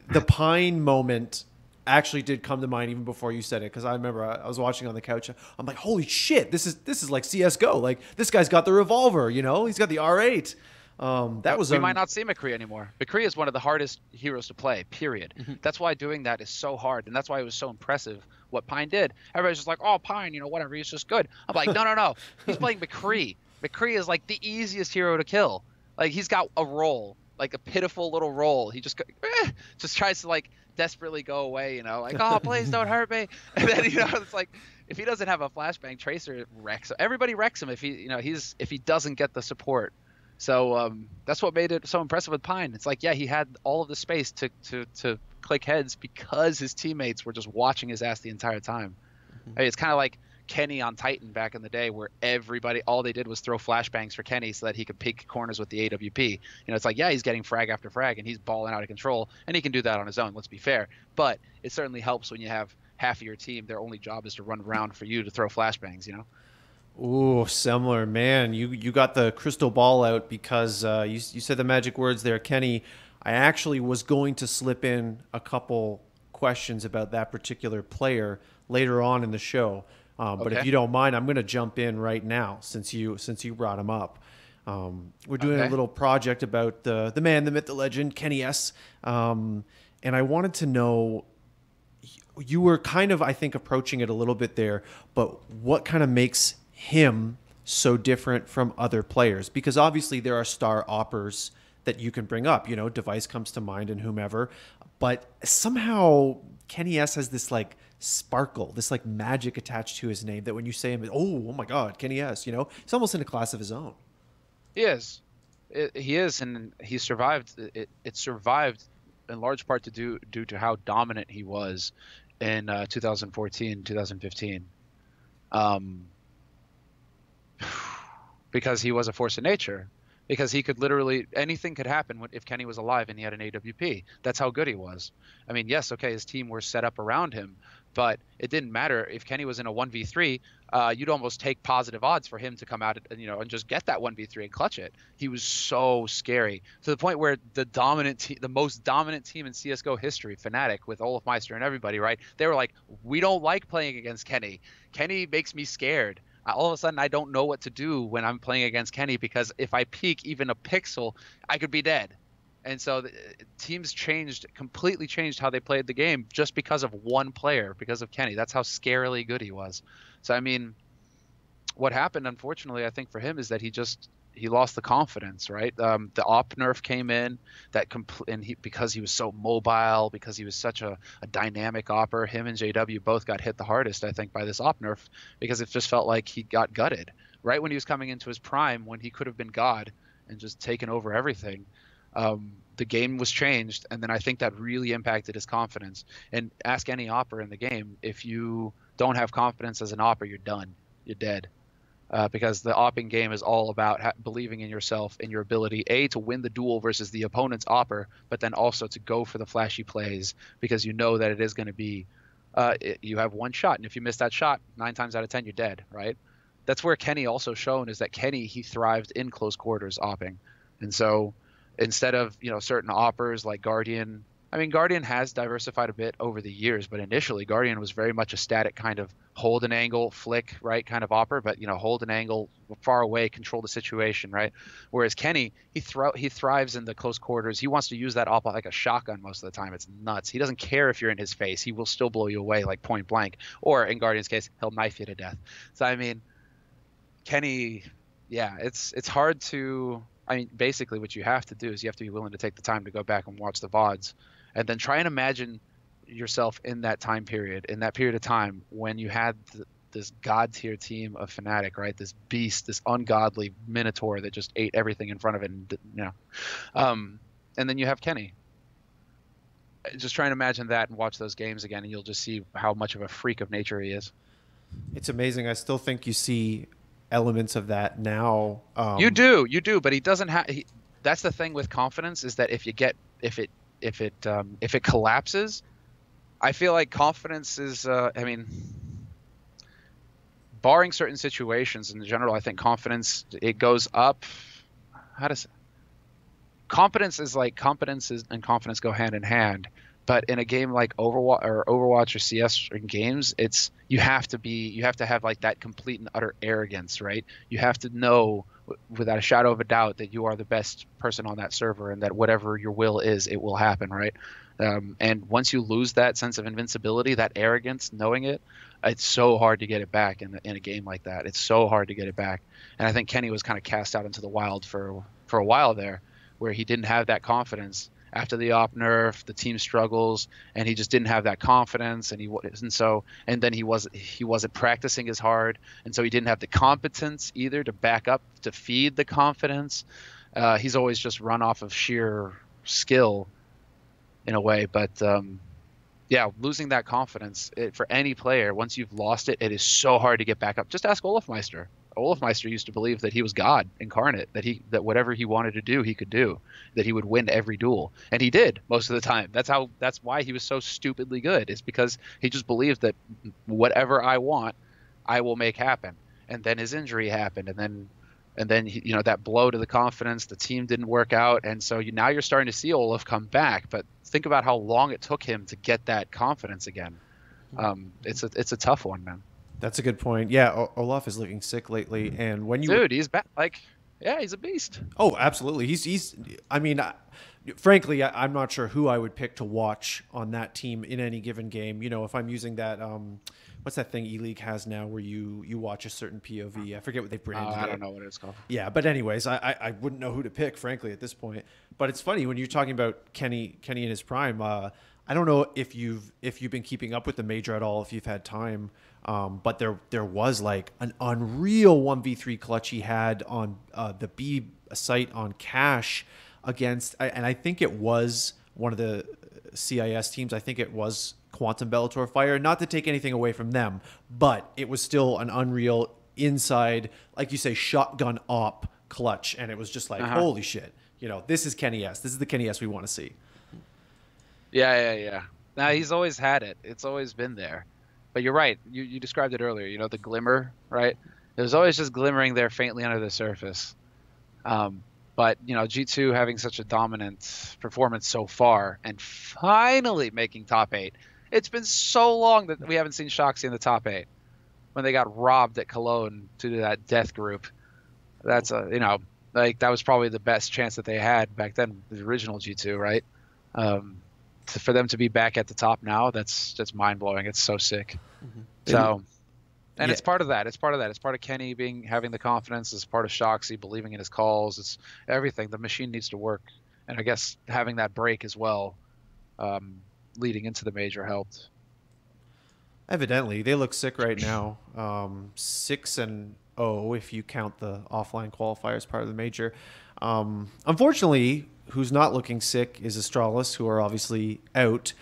the Pine moment actually did come to mind even before you said it, because I remember I was watching on the couch. I'm like, holy shit, this is like CS:GO. Like, this guy's got the revolver, you know, he's got the R8. We might not see McCree anymore. McCree is one of the hardest heroes to play, period. That's why doing that is so hard, and that's why it was so impressive what Pine did. Everybody's just like, oh, Pine, you know, whatever, he's just good. I'm like, no. He's playing McCree. McCree is like the easiest hero to kill. Like, he's got a roll, like a pitiful little roll. He just tries to like desperately go away, you know, like, oh, please don't hurt me. And then, you know, it's like, if he doesn't have a flashbang, Tracer wrecks him. Everybody wrecks him if he doesn't get the support. So that's what made it so impressive with Pine. It's like, yeah, he had all of the space to click heads because his teammates were just watching his ass the entire time. I mean, it's kind of like Kenny on Titan back in the day, where all they did was throw flashbangs for Kenny so that he could peek corners with the AWP. You know, it's like, yeah, he's getting frag after frag and he's balling out of control, and he can do that on his own, let's be fair. But it certainly helps when you have half of your team, their only job is to run around for you to throw flashbangs, you know? Ooh, Semmler, man, you got the crystal ball out, because you said the magic words there, Kenny. I actually was going to slip in a couple questions about that particular player later on in the show, but if you don't mind, I'm going to jump in right now since you brought him up. We're doing a little project about the man, the myth, the legend, Kenny S. And I wanted to know, you were kind of, I think, approaching it a little bit there, but what kind of makes him so different from other players? Because obviously there are star oppers that you can bring up, Device comes to mind and whomever, but somehow Kenny S has this like sparkle, this like magic attached to his name that when you say him, oh my God, Kenny S, he's almost in a class of his own. He is. He is, and he survived. It survived in large part due to how dominant he was in 2014, 2015. Because he was a force of nature. Because he could literally, anything could happen if Kenny was alive and he had an AWP. That's how good he was. I mean, yes, okay, his team were set up around him, but it didn't matter. If Kenny was in a 1v3, you'd almost take positive odds for him to come out and just get that 1v3 and clutch it. He was so scary to the point where the most dominant team in CSGO history, Fnatic, with Olafmeister and everybody, right? They were like, we don't like playing against Kenny. Kenny makes me scared. All of a sudden, I don't know what to do when I'm playing against Kenny, because if I peek even a pixel, I could be dead. And so teams completely changed how they played the game just because of one player, because of Kenny. That's how scarily good he was. So, I mean, what happened, unfortunately, I think for him is that he lost the confidence, right? The op nerf came in because he was so mobile, because he was such a dynamic opper. Him and JW both got hit the hardest, I think, by this op nerf, because it just felt like he got gutted right when he was coming into his prime, when he could have been God and just taken over everything. The game was changed, and then I think that really impacted his confidence. And ask any opper in the game, if you don't have confidence as an opper, you're done. You're dead. Because the opping game is all about believing in yourself and your ability, to win the duel versus the opponent's opper, but then also to go for the flashy plays, because you know that it is going to be, you have one shot, and if you miss that shot, 9 times out of 10, you're dead, right? That's where Kenny also shown, is that Kenny, he thrived in close quarters opping. And so instead of, certain oppers like Guardian, I mean, Guardian has diversified a bit over the years, but initially Guardian was very much a static kind of hold an angle, flick, right, kind of opper, but, hold an angle far away, control the situation, right? Whereas Kenny, he thrives in the close quarters. He wants to use that opper like a shotgun most of the time. It's nuts. He doesn't care if you're in his face. He will still blow you away like point blank, or in Guardian's case, he'll knife you to death. So, I mean, Kenny, yeah, it's hard to, I mean, basically what you have to do is you have to be willing to take the time to go back and watch the VODs, and then try and imagine yourself in that time period, of time when you had this god tier team of Fnatic, right? This beast, this ungodly minotaur that just ate everything in front of it, and then you have Kenny. Just try and imagine that and watch those games again, and you'll just see how much of a freak of nature he is. It's amazing. I still think you see elements of that now. You do, but he doesn't have. That's the thing with confidence, is that if it collapses, I feel like confidence is. I mean, barring certain situations in general, I think confidence, it goes up. Competence and confidence go hand in hand. But in a game like Overwatch or CS or games, you have to have like that complete and utter arrogance, right? You have to know without a shadow of a doubt that you are the best person on that server, and that whatever your will is, it will happen, right? And once you lose that sense of invincibility, that arrogance, knowing it, it's so hard to get it back in a game like that. It's so hard to get it back. And I think Kenny was kind of cast out into the wild for a while there, where he didn't have that confidence. After the op nerf, the team struggles, and he just didn't have that confidence, and then he wasn't practicing as hard, and so he didn't have the competence either to back up, to feed the confidence. He's always just run off of sheer skill in a way, but losing that confidence for any player, once you've lost it, it is so hard to get back up. Just ask Olafmeister. Olafmeister used to believe that he was God incarnate, that whatever he wanted to do, he could do, that he would win every duel. And he did most of the time. That's why he was so stupidly good, is because he just believed that whatever I want, I will make happen. And then his injury happened, and then he, that blow to the confidence, the team didn't work out. And so now you're starting to see Olaf come back, but think about how long it took him to get that confidence again. It's a tough one, man. That's a good point. Yeah, Olaf is looking sick lately, and when you he's back. He's a beast. Oh, absolutely. He's. I mean, frankly, I'm not sure who I would pick to watch on that team in any given game. You know, if I'm using that, what's that thing E-League has now where you watch a certain POV? I forget what they branded it. I don't know what it's called. Yeah, but anyways, I wouldn't know who to pick, frankly, at this point. But it's funny when you're talking about Kenny in his prime. I don't know if you've been keeping up with the major at all, if you've had time. But there was like an unreal 1v3 clutch he had on the B site on Cash against, and I think it was one of the CIS teams. I think it was Quantum Bellator Fire. Not to take anything away from them, but it was still an unreal inside, like you say, shotgun op clutch, and it was just like, holy shit, you know, this is Kenny S. This is the Kenny S we want to see. Yeah. Now he's always had it. It's always been there. But you're right. You described it earlier. You know, the glimmer, right? There's always just glimmering there faintly under the surface. But, you know, G2 having such a dominant performance so far and finally making top 8. It's been so long that we haven't seen Shoxy in the top 8 when they got robbed at Cologne to that death group. That's, you know, like that was probably the best chance that they had back then, the original G2, right? For them to be back at the top now, that's mind-blowing. It's so sick. Mm-hmm. So, and it's part of that. It's part of Kenny having the confidence. It's part of Shoxy believing in his calls. It's everything. The machine needs to work, and I guess having that break as well, leading into the major helped. Evidently, they look sick right now. 6-0 if you count the offline qualifiers part of the major. Unfortunately, who's not looking sick is Astralis, who are obviously out,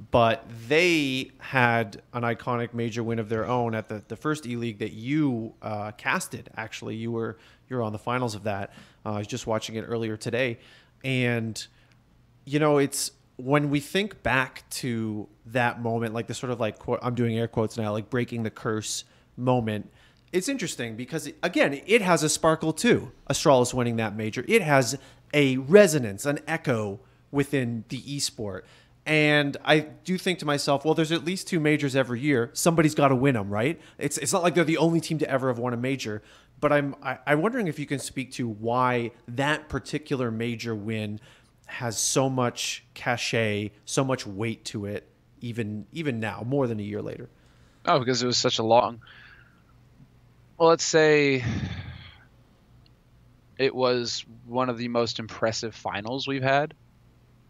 but they had an iconic major win of their own at the first E-League that you casted. Actually, you were on the finals of that. I was just watching it earlier today, and you know, it's when we think back to that moment, like the sort of like, I'm doing air quotes now, like breaking the curse moment. It's interesting because, again, it has a sparkle too. Astralis winning that major. It has a resonance, an echo within the esport. And I do think to myself, well, there's at least 2 majors every year. Somebody's got to win them, right? It's not like they're the only team to ever have won a major. But I'm wondering if you can speak to why that particular major win has so much cachet, so much weight to it, even now, more than a year later. Oh, because it was such a long... Well, let's say it was one of the most impressive finals we've had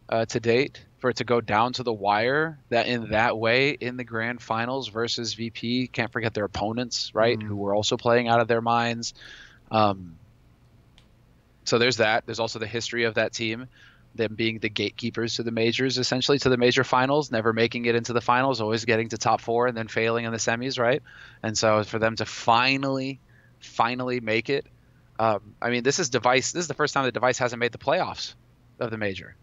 to date. For it to go down to the wire that in that way in the grand finals versus VP, can't forget their opponents, right? Mm-hmm. Who were also playing out of their minds. So there's that. There's also the history of that team, them being the gatekeepers to the majors, essentially to the major finals, never making it into the finals, always getting to top 4 and then failing in the semis, right? And so for them to finally make it, I mean, this is the first time the Device hasn't made the playoffs of the major.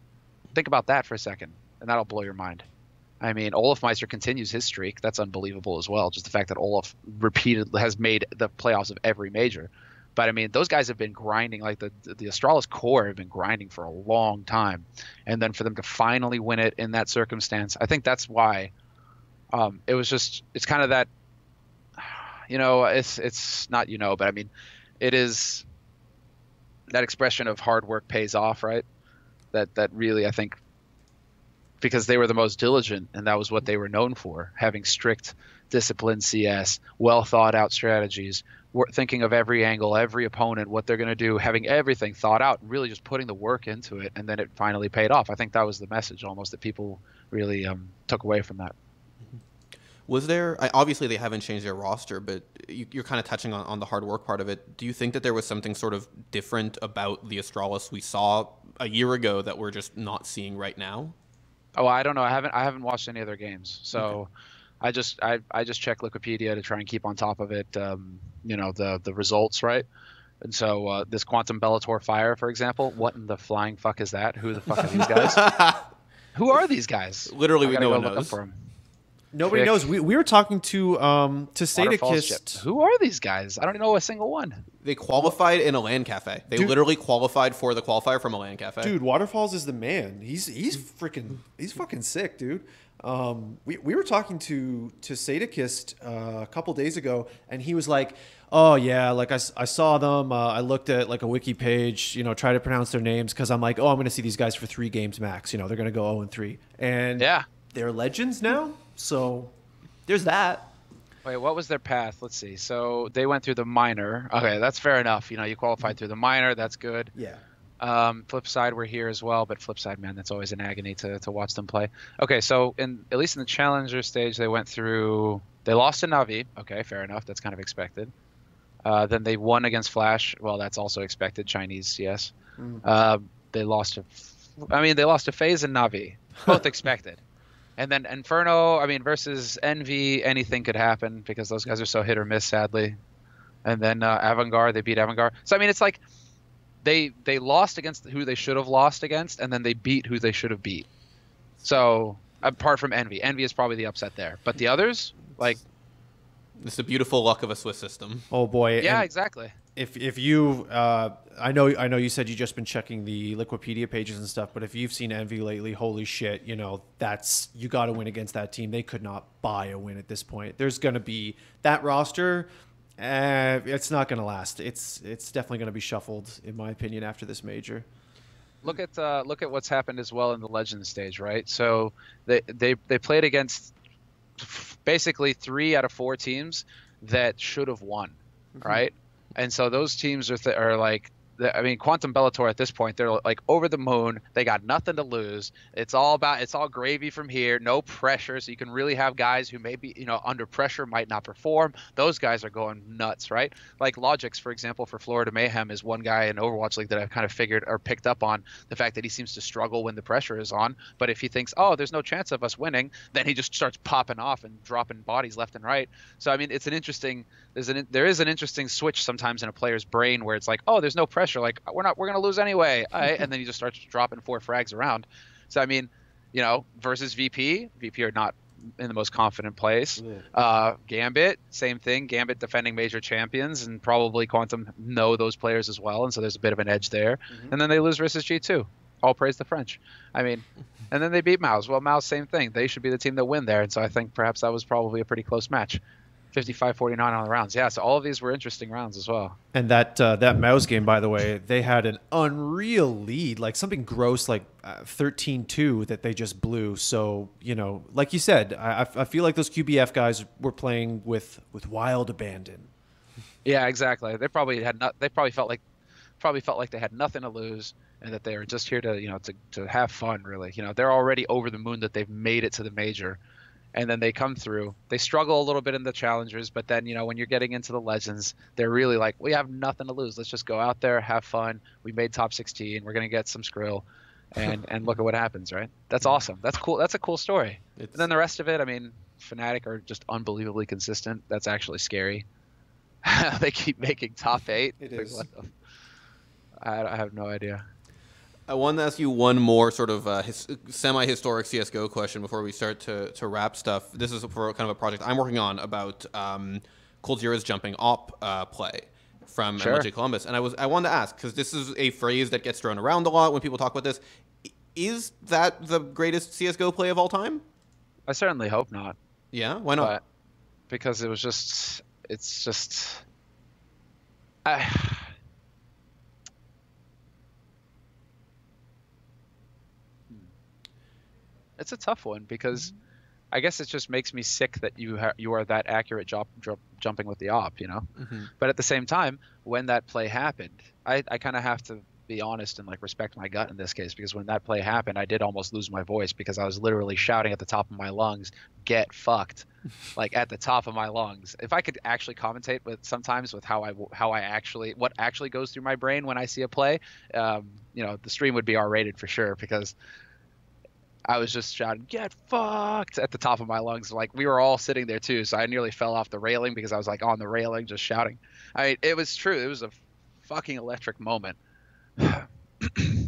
Think about that for a second, and that'll blow your mind. I mean, Olafmeister continues his streak. That's unbelievable as well. Just the fact that Olaf repeatedly has made the playoffs of every major. But I mean, those guys have been grinding, like the Astralis core have been grinding for a long time. And then for them to finally win it in that circumstance, I think that's why it's kind of that, you know, it's not, you know, but I mean, it is that expression of hard work pays off, right? That really, I think, because they were the most diligent and that was what they were known for, having strict disciplined CS, well thought out strategies, thinking of every angle, every opponent, what they're going to do, having everything thought out, really just putting the work into it, and then it finally paid off. I think that was the message almost that people really took away from that. Was there, obviously they haven't changed their roster, but you're kind of touching on the hard work part of it. Do you think that there was something sort of different about the Astralis we saw a year ago that we're just not seeing right now? Oh, I don't know. I haven't watched any of their games, so okay. I just check Wikipedia to try and keep on top of it. You know, the results, right? And so this Quantum Bellator Fire, for example, what in the flying fuck is that? Who the fuck are these guys? Who are these guys? Literally, we no one knows. Look up for them. Nobody knows. We were talking to Sadakist. Who are these guys? I don't know a single one. They qualified in a LAN cafe. They literally qualified for the qualifier from a LAN cafe. Dude, Waterfalls is the man. He's fucking sick, dude. We were talking to Sadakist a couple days ago, and he was like, "Oh yeah, like I saw them. I looked at like a wiki page, you know, try to pronounce their names because I'm like, oh, I'm going to see these guys for 3 games max. You know, they're going to go 0-3, and yeah, they're legends now. So there's that." Wait, what was their path? Let's see. So they went through the minor. Okay, that's fair enough. You know, you qualified through the minor. That's good. Yeah. Flip side, we're here as well, but flip side, man, that's always an agony to watch them play. Okay, so at least in the challenger stage, they lost to Navi. Okay, fair enough. That's kind of expected. Then they won against Flash. Well, that's also expected. Chinese, yes. They lost to FaZe and Navi. Both expected. And then Inferno, versus Envy, anything could happen because those guys are so hit or miss, sadly. And then Avantgarde, they beat Avantgarde. So, it's like they lost against who they should have lost against, and then they beat who they should have beat. So, apart from Envy. Envy is probably the upset there. But the others, like... It's the beautiful luck of a Swiss system. Oh, boy. Yeah, exactly. If you, I know you said you've just been checking the Liquipedia pages and stuff, but if you've seen Envy lately, holy shit, you know, you got to win against that team. They could not buy a win at this point. There's going to be that roster. It's not going to last. It's definitely going to be shuffled, in my opinion, after this major. Look at what's happened as well in the Legends stage, right? So they played against basically 3 out of 4 teams that should have won, right? And so those teams are like, Quantum Bellator at this point, they're like over the moon. They got nothing to lose. It's all gravy from here. No pressure. So you can really have guys who maybe, under pressure might not perform. Those guys are going nuts, right? Like Logix, for example, for Florida Mayhem is one guy in Overwatch League that I've kind of figured or picked up on the fact that he seems to struggle when the pressure is on. But if he thinks, oh, there's no chance of us winning, then he just starts popping off and dropping bodies left and right. So, it's an interesting, there is an interesting switch sometimes in a player's brain where it's like, oh, there's no pressure. Like we're going to lose anyway. And then he just starts dropping 4 frags around. So, versus VP are not in the most confident place. Gambit, same thing. Gambit defending major champions, and probably Quantum know those players as well. And so there's a bit of an edge there. And then they lose versus G2. All praise the French. And then they beat Mouse. Well, Mouse, same thing. They should be the team that win there. And so I think perhaps that was probably a pretty close match. 55-49 on the rounds. Yeah, so all of these were interesting rounds as well. And that Mouse game, by the way, they had an unreal lead, like something gross like 13-2 that they just blew. So, like you said, I feel like those QBF guys were playing with wild abandon. Yeah, exactly. They probably felt like they had nothing to lose and that they were just here to have fun, really. They're already over the moon that they've made it to the major. And then they come through. They struggle a little bit in the challengers, but then, when you're getting into the legends, they're really like, we have nothing to lose. Let's just go out there, have fun. We made top 16. We're going to get some skrill and look at what happens, right? That's awesome. That's cool. That's a cool story. And then the rest of it, Fnatic are just unbelievably consistent. That's actually scary. They keep making top 8. It is. I have no idea. I want to ask you one more sort of semi-historic CSGO question before we start to wrap stuff. This is for kind of a project I'm working on about Cold Zero's jumping op play from MLG Columbus. And I wanted to ask, because this is a phrase that gets thrown around a lot when people talk about this. Is that the greatest CSGO play of all time? I certainly hope not. Yeah? Why not? Because it's just... It's a tough one because I guess it just makes me sick that you are that accurate jumping with the op, But at the same time, when that play happened, I kind of have to be honest and respect my gut in this case, because when that play happened, I did almost lose my voice because I was literally shouting at the top of my lungs, "Get fucked," at the top of my lungs. If I could actually commentate sometimes with what actually goes through my brain when I see a play, the stream would be R-rated for sure, because I was just shouting, "Get fucked" at the top of my lungs. We were all sitting there too, so I nearly fell off the railing because I was on the railing just shouting. It was true. It was a fucking electric moment.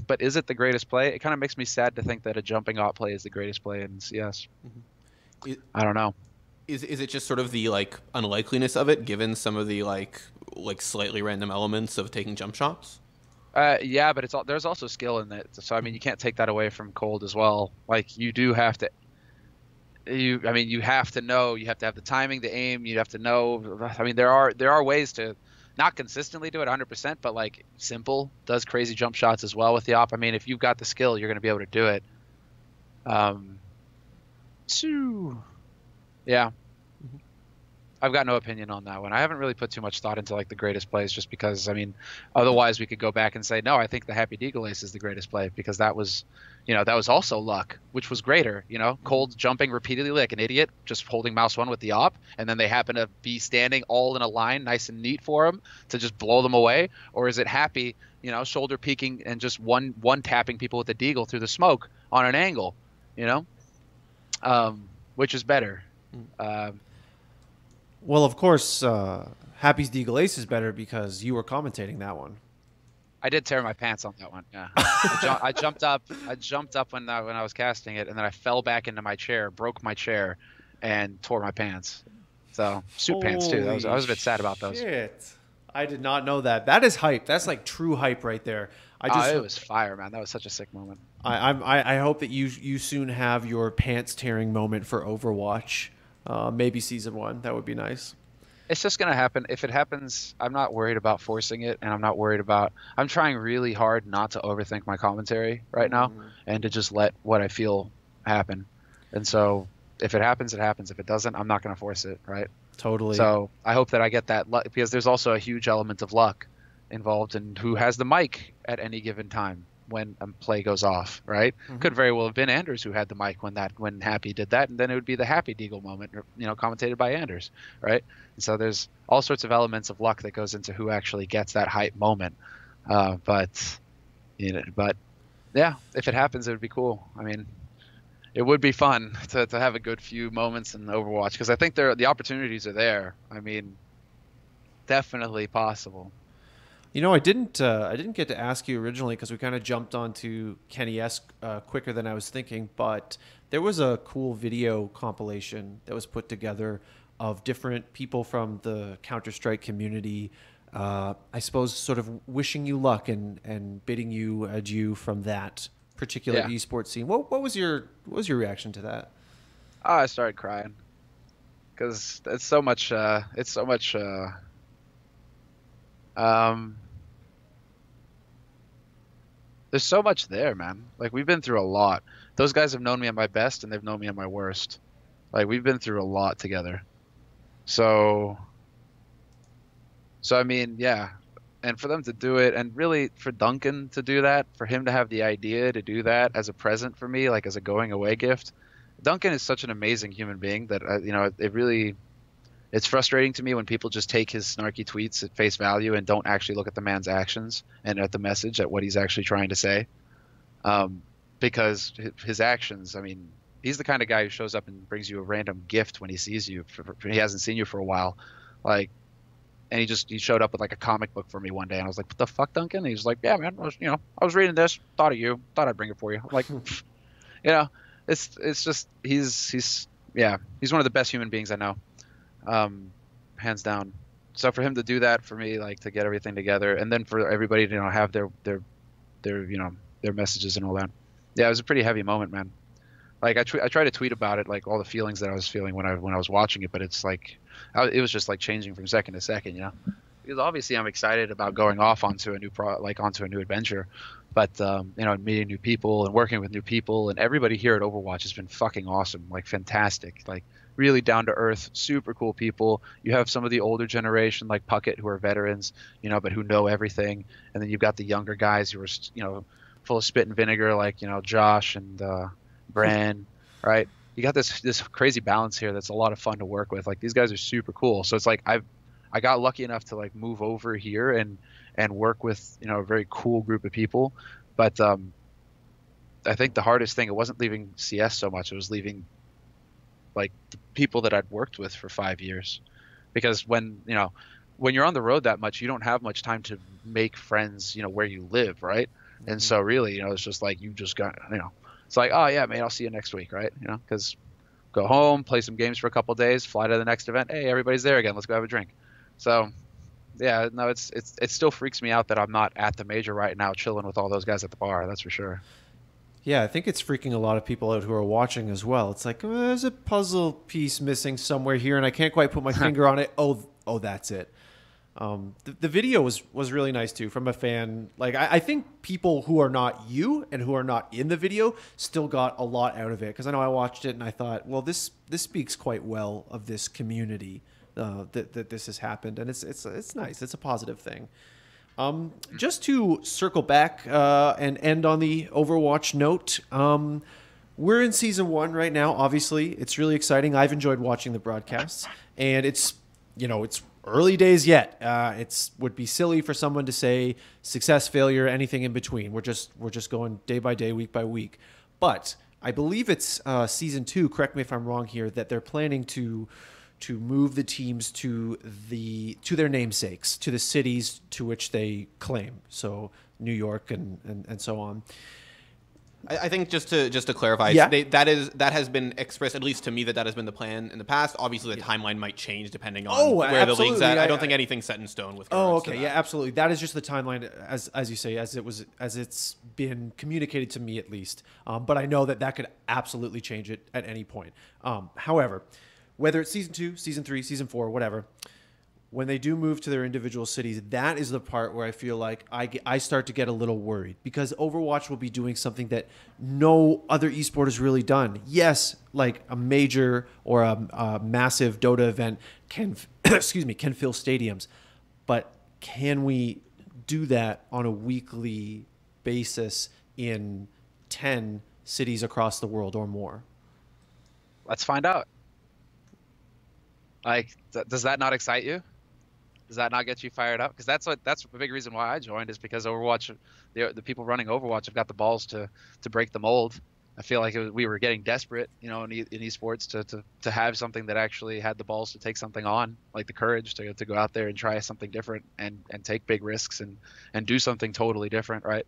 But is it the greatest play? It kind of makes me sad to think that a jumping op play is the greatest play in CS. I don't know. Is it just sort of the like unlikeliness of it, given some of the like slightly random elements of taking jump shots? Yeah, but there's also skill in it. So I mean, you can't take that away from cold as well. Like you do have to. I mean, you have to know. You have to have the timing, the aim. You have to know. I mean, there are ways to not consistently do it 100%, but like Simple does crazy jump shots as well with the op. I mean, if you've got the skill, you're going to be able to do it. Yeah. I've got no opinion on that one. I haven't really put too much thought into like the greatest plays, just because, I mean, otherwise we could go back and say, no, I think the Happy Deagle Ace is the greatest play, because that was, that was also luck, which was greater, Cold jumping repeatedly like an idiot, just holding mouse 1 with the op, and then they happen to be standing all in a line, nice and neat for him to just blow them away. Or is it Happy, shoulder peeking and just one tapping people with the Deagle through the smoke on an angle, which is better? Well, of course, Happy's Deagle Ace is better because you were commentating that one. I did tear my pants on that one. Yeah, I jumped up. I jumped up when I was casting it, and then I fell back into my chair, broke my chair, and tore my pants. So suit pants too. I was a bit sad about those. Shit. I did not know that. That is hype. That's like true hype right there. It was fire, man. That was such a sick moment. I hope that you soon have your pants tearing moment for Overwatch. Maybe season 1. That would be nice. It's just going to happen. If it happens, I'm not worried about forcing it, and I'm trying really hard not to overthink my commentary right now, and to just let what I feel happen. And so if it happens, it happens. If it doesn't, I'm not going to force it, right? Totally. So I hope that I get that luck, because there's also a huge element of luck involved in who has the mic at any given time when a play goes off, right? Could very well have been Anders who had the mic when Happy did that, and then it would be the Happy Deagle moment, commentated by Anders, right? And so there's all sorts of elements of luck that goes into who actually gets that hype moment. But yeah, if it happens, it would be cool. I mean, it would be fun to have a good few moments in Overwatch, because I think the opportunities are there. I mean, definitely possible. I didn't get to ask you originally because we kind of jumped onto Kenny S quicker than I was thinking, but there was a cool video compilation that was put together of different people from the Counter-Strike community, I suppose sort of wishing you luck and bidding you adieu from that particular esports scene. What was your reaction to that? Oh, I started crying because it's so much there's so much there, man. Like, we've been through a lot. Those guys have known me at my best, and they've known me at my worst. Like, we've been through a lot together. So I mean, yeah. And for them to do it, and really for Duncan to do that, for him to have the idea to do that as a present for me, like as a going away gift. Duncan is such an amazing human being that, it's frustrating to me when people just take his snarky tweets at face value and don't actually look at the man's actions and at the message, at what he's actually trying to say. Because his actions, I mean, he's the kind of guy who shows up and brings you a random gift when he sees you. He hasn't seen you for a while. Like, and he showed up with like a comic book for me one day, and I was like, what the fuck, Duncan? And he was like, yeah, man, I was reading this, thought of you, thought I'd bring it for you. I'm like, it's just, he's one of the best human beings I know. Hands down. So for him to do that for me, like to get everything together, and then for everybody to have their messages and all that. Yeah, it was a pretty heavy moment, man. Like I try to tweet about it, like all the feelings that I was feeling when I was watching it, but it's like it was just like changing from second to second, Because obviously I'm excited about going off onto a new adventure, but meeting new people and working with new people, and everybody here at Overwatch has been fucking awesome, like fantastic, like really down to earth, super cool people. You have some of the older generation like Puckett who are veterans, but who know everything, and then you've got the younger guys who are full of spit and vinegar, like Josh and Bran, right? You got this crazy balance here that's a lot of fun to work with. Like, these guys are super cool. So it's like I got lucky enough to like move over here and work with a very cool group of people. But I think the hardest thing, it wasn't leaving CS so much, it was leaving like the people that I'd worked with for 5 years. Because when you're on the road that much, you don't have much time to make friends where you live, right? Mm-hmm. And so really it's just like you just got it's like, oh yeah, mate, I'll see you next week, right? Because go home, play some games for a couple days, fly to the next event. Hey, everybody's there again. Let's go have a drink. So, yeah, no, it still freaks me out that I'm not at the major right now, chilling with all those guys at the bar. That's for sure. Yeah, I think it's freaking a lot of people out who are watching as well. It's like, there's a puzzle piece missing somewhere here, and I can't quite put my finger on it. Oh, that's it. The video was really nice too from a fan. Like I think people who are not you and who are not in the video still got a lot out of it, because I know I watched it and I thought, well, this speaks quite well of this community that this has happened, and it's nice. It's a positive thing. Just to circle back and end on the Overwatch note, we're in season 1 right now. Obviously, it's really exciting. I've enjoyed watching the broadcasts, and it's early days yet. It's would be silly for someone to say success, failure, anything in between. We're just going day by day, week by week. But I believe it's season 2. Correct me if I'm wrong here. That they're planning to move the teams to their namesakes, to the cities to which they claim. So New York and so on. I think just to clarify, yeah. that has been expressed, at least to me, that has been the plan in the past. Obviously, the timeline might change depending on where the league's at. I don't think anything's set in stone with regards to that. Yeah, absolutely. That is just the timeline, as you say, as it's been communicated to me at least. But I know that could absolutely change it at any point. However, whether it's season 2, season 3, season 4, whatever, when they do move to their individual cities, that is the part where I feel like I start to get a little worried, because Overwatch will be doing something that no other esport has really done. Yes, like a major or a massive Dota event can fill stadiums, but can we do that on a weekly basis in 10 cities across the world or more? Let's find out. Like, does that not excite you? Does that not get you fired up? Because that's the big reason why I joined, is because Overwatch, the people running Overwatch have got the balls to break the mold. I feel like we were getting desperate, in esports to have something that actually had the balls to take something on, like the courage to go out there and try something different and take big risks and do something totally different, right?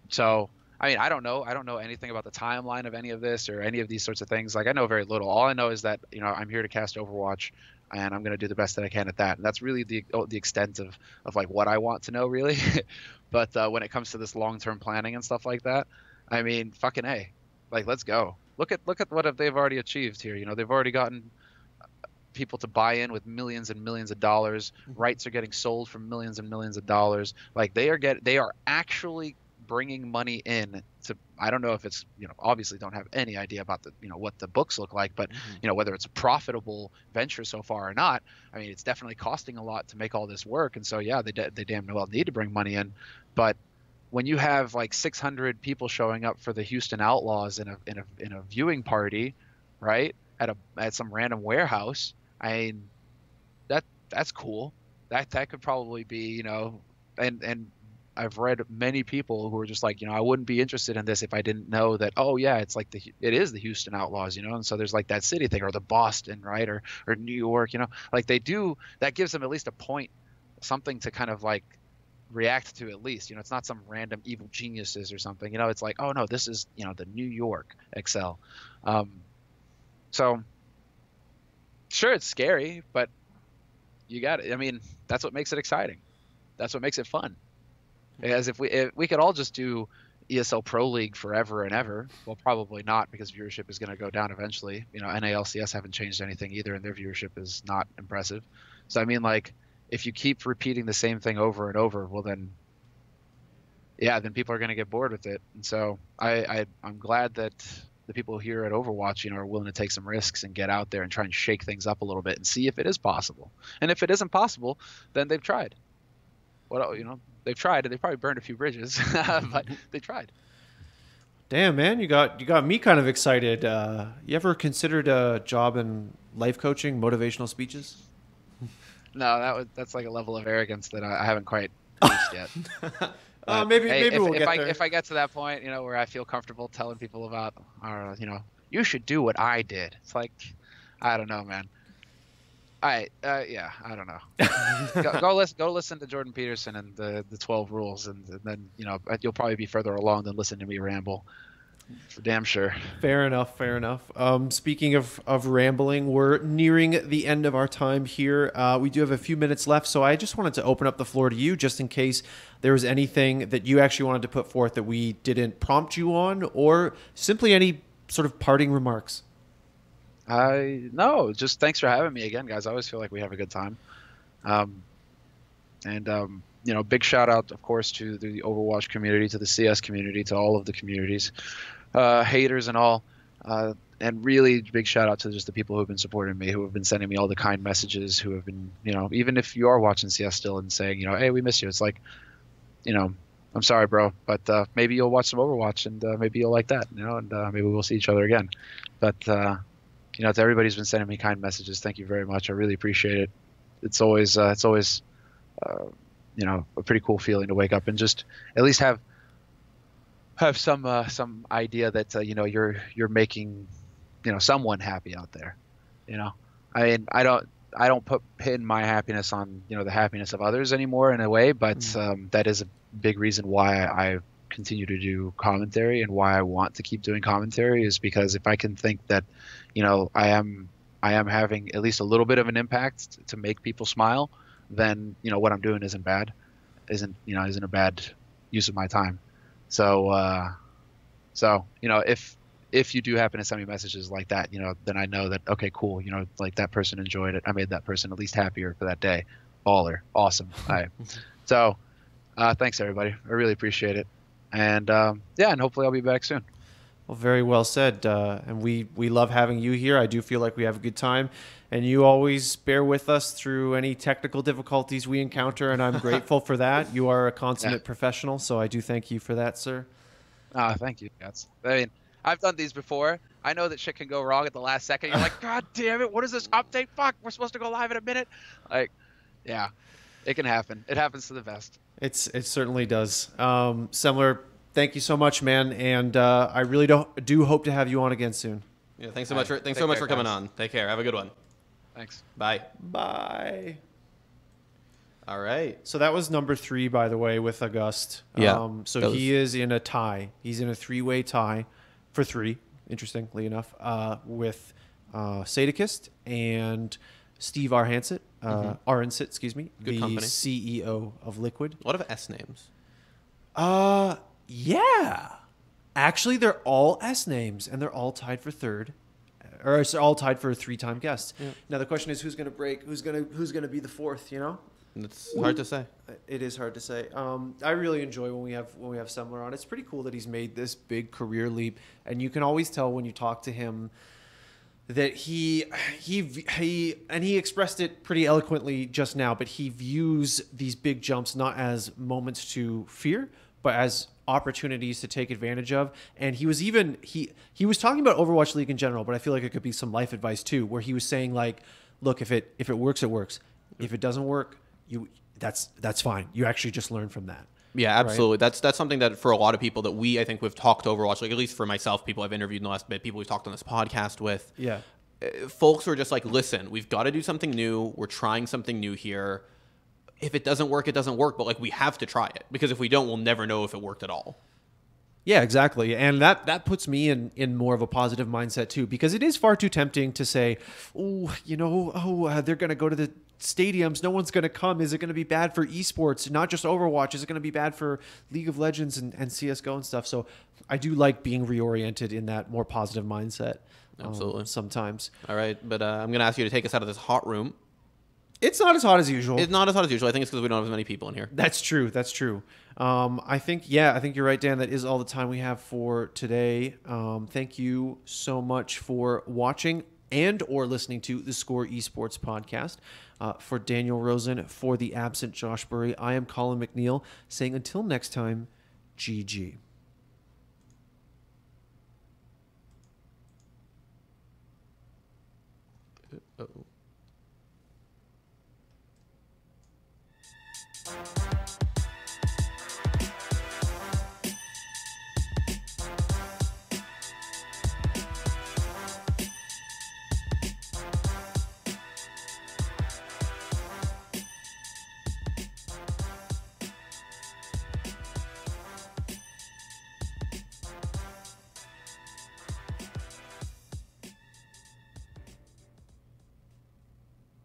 So, I mean, I don't know anything about the timeline of any of this or any of these sorts of things. Like, I know very little. All I know is that, I'm here to cast Overwatch, and I'm going to do the best that I can at that. And that's really the extent of like what I want to know, really. But when it comes to this long-term planning and stuff like that, I mean, fucking A, like, let's go. Look at what they've already achieved here. They've already gotten people to buy in with millions and millions of dollars. Rights are getting sold for millions and millions of dollars. Like, they are actually bringing money in to, I don't know if it's, obviously don't have any idea about the, what the books look like, but whether it's a profitable venture so far or not. I mean, it's definitely costing a lot to make all this work, and so yeah, they damn well need to bring money in. But when you have like 600 people showing up for the Houston Outlaws in a viewing party, right, at some random warehouse, I mean, that's cool. That could probably be, and I've read many people who are just like, I wouldn't be interested in this if I didn't know that, oh yeah, it's like it is the Houston Outlaws, and so there's like that city thing, or the Boston, right, or New York, like they do, that gives them at least a point, something to kind of like react to at least, it's not some random evil geniuses or something, it's like, oh no, this is, the New York Excel. So sure, it's scary, but you got it. I mean, that's what makes it exciting. That's what makes it fun. Because if we could all just do ESL Pro League forever and ever, well, probably not, because viewership is going to go down eventually. NALCS haven't changed anything either, and their viewership is not impressive. So I mean, like, if you keep repeating the same thing over and over, well then people are going to get bored with it. And so I'm glad that the people here at Overwatch, are willing to take some risks and get out there and try and shake things up a little bit and see if it is possible. And if it isn't possible, then they've tried. They've tried, and they probably burned a few bridges, but they tried. Damn, man, you got me kind of excited. You ever considered a job in life coaching, motivational speeches? No, that's like a level of arrogance that I haven't quite reached yet. Maybe we'll get there. If I get to that point, where I feel comfortable telling people about, you should do what I did. It's like, I don't know, man. I don't know. Go listen to Jordan Peterson and the 12 rules, and then you'll probably be further along than listen to me ramble. For damn sure. Fair enough. Fair enough. Speaking of rambling, we're nearing the end of our time here. We do have a few minutes left, so I just wanted to open up the floor to you, just in case there was anything that you actually wanted to put forth that we didn't prompt you on, or simply any sort of parting remarks. No, just thanks for having me again, guys. I always feel like we have a good time. Big shout out, of course, to the Overwatch community, to the CS community, to all of the communities, haters and all. And really big shout out to just the people who have been supporting me, who have been sending me all the kind messages, who have been, even if you are watching CS still and saying, hey, we miss you. It's like, I'm sorry, bro, but maybe you'll watch some Overwatch and maybe you'll like that, and maybe we'll see each other again. But, to everybody who's been sending me kind messages, thank you very much. I really appreciate it. It's always a pretty cool feeling to wake up and just at least have some idea that you're making someone happy out there. I mean, I don't pin my happiness on the happiness of others anymore in a way, but that is a big reason why I continue to do commentary and why I want to keep doing commentary, is because if I can think that I am having at least a little bit of an impact to make people smile, then what I'm doing isn't a bad use of my time. So if you do happen to send me messages like that, then I know that, okay, cool, like that person enjoyed it, I made that person at least happier for that day. Baller, awesome. So thanks everybody, I really appreciate it, and and hopefully I'll be back soon. Well, very well said. And we love having you here. I do feel like we have a good time. And you always bear with us through any technical difficulties we encounter, and I'm grateful for that. You are a consummate professional, so I do thank you for that, sir. Thank you, guys. I mean, I've done these before. I know that shit can go wrong at the last second. You're like, God damn it, what is this update? Fuck, we're supposed to go live in a minute. Like, yeah, it can happen. It happens to the best. It certainly does. Semmler, thank you so much, man, and I really do hope to have you on again soon. Yeah, thanks so much for coming on. Take care. Have a good one. Thanks. Bye. Bye. All right. So that was number 3, by the way, with Auguste. Yeah. So he is in a tie. He's in a 3-way tie for 3, interestingly enough, with Sadakist and Steve Arhansit, excuse me, Good the company. CEO of Liquid. A lot of S names. Yeah. Actually, they're all S names, and they're all tied for 3rd. Or it's all tied for a 3-time guest. Yeah. Now the question is, who's going to break? Who's going to be the 4th? It's hard to say. It is hard to say. I really enjoy when we have Semmler on. It's pretty cool that he's made this big career leap, and you can always tell when you talk to him that he expressed it pretty eloquently just now, but he views these big jumps not as moments to fear, but as opportunities to take advantage of. And he was talking about Overwatch League in general, but I feel like it could be some life advice too, where he was saying like, look, if it works, it works. If it doesn't work, that's fine. You actually just learn from that. Yeah, absolutely. Right? That's something that for a lot of people that I think we've talked to Overwatch, like at least for myself, people I've interviewed in the last bit, people we've talked on this podcast with. Yeah. Folks who are just like, listen, we've got to do something new. We're trying something new here. If it doesn't work, it doesn't work. But like, we have to try it, because if we don't, we'll never know if it worked at all. Yeah, exactly. And that puts me in more of a positive mindset too, because it is far too tempting to say, they're going to go to the stadiums. No one's going to come. Is it going to be bad for esports? Not just Overwatch. Is it going to be bad for League of Legends and CSGO and stuff? So I do like being reoriented in that more positive mindset. Absolutely. Sometimes. All right. But I'm going to ask you to take us out of this hot room. It's not as hot as usual. It's not as hot as usual. I think it's because we don't have as many people in here. That's true. I think you're right, Dan. That is all the time we have for today. Thank you so much for watching and or listening to the Score Esports podcast. For Daniel Rosen, for the absent Josh Burry, I am Colin McNeil saying until next time, GG. Uh-oh.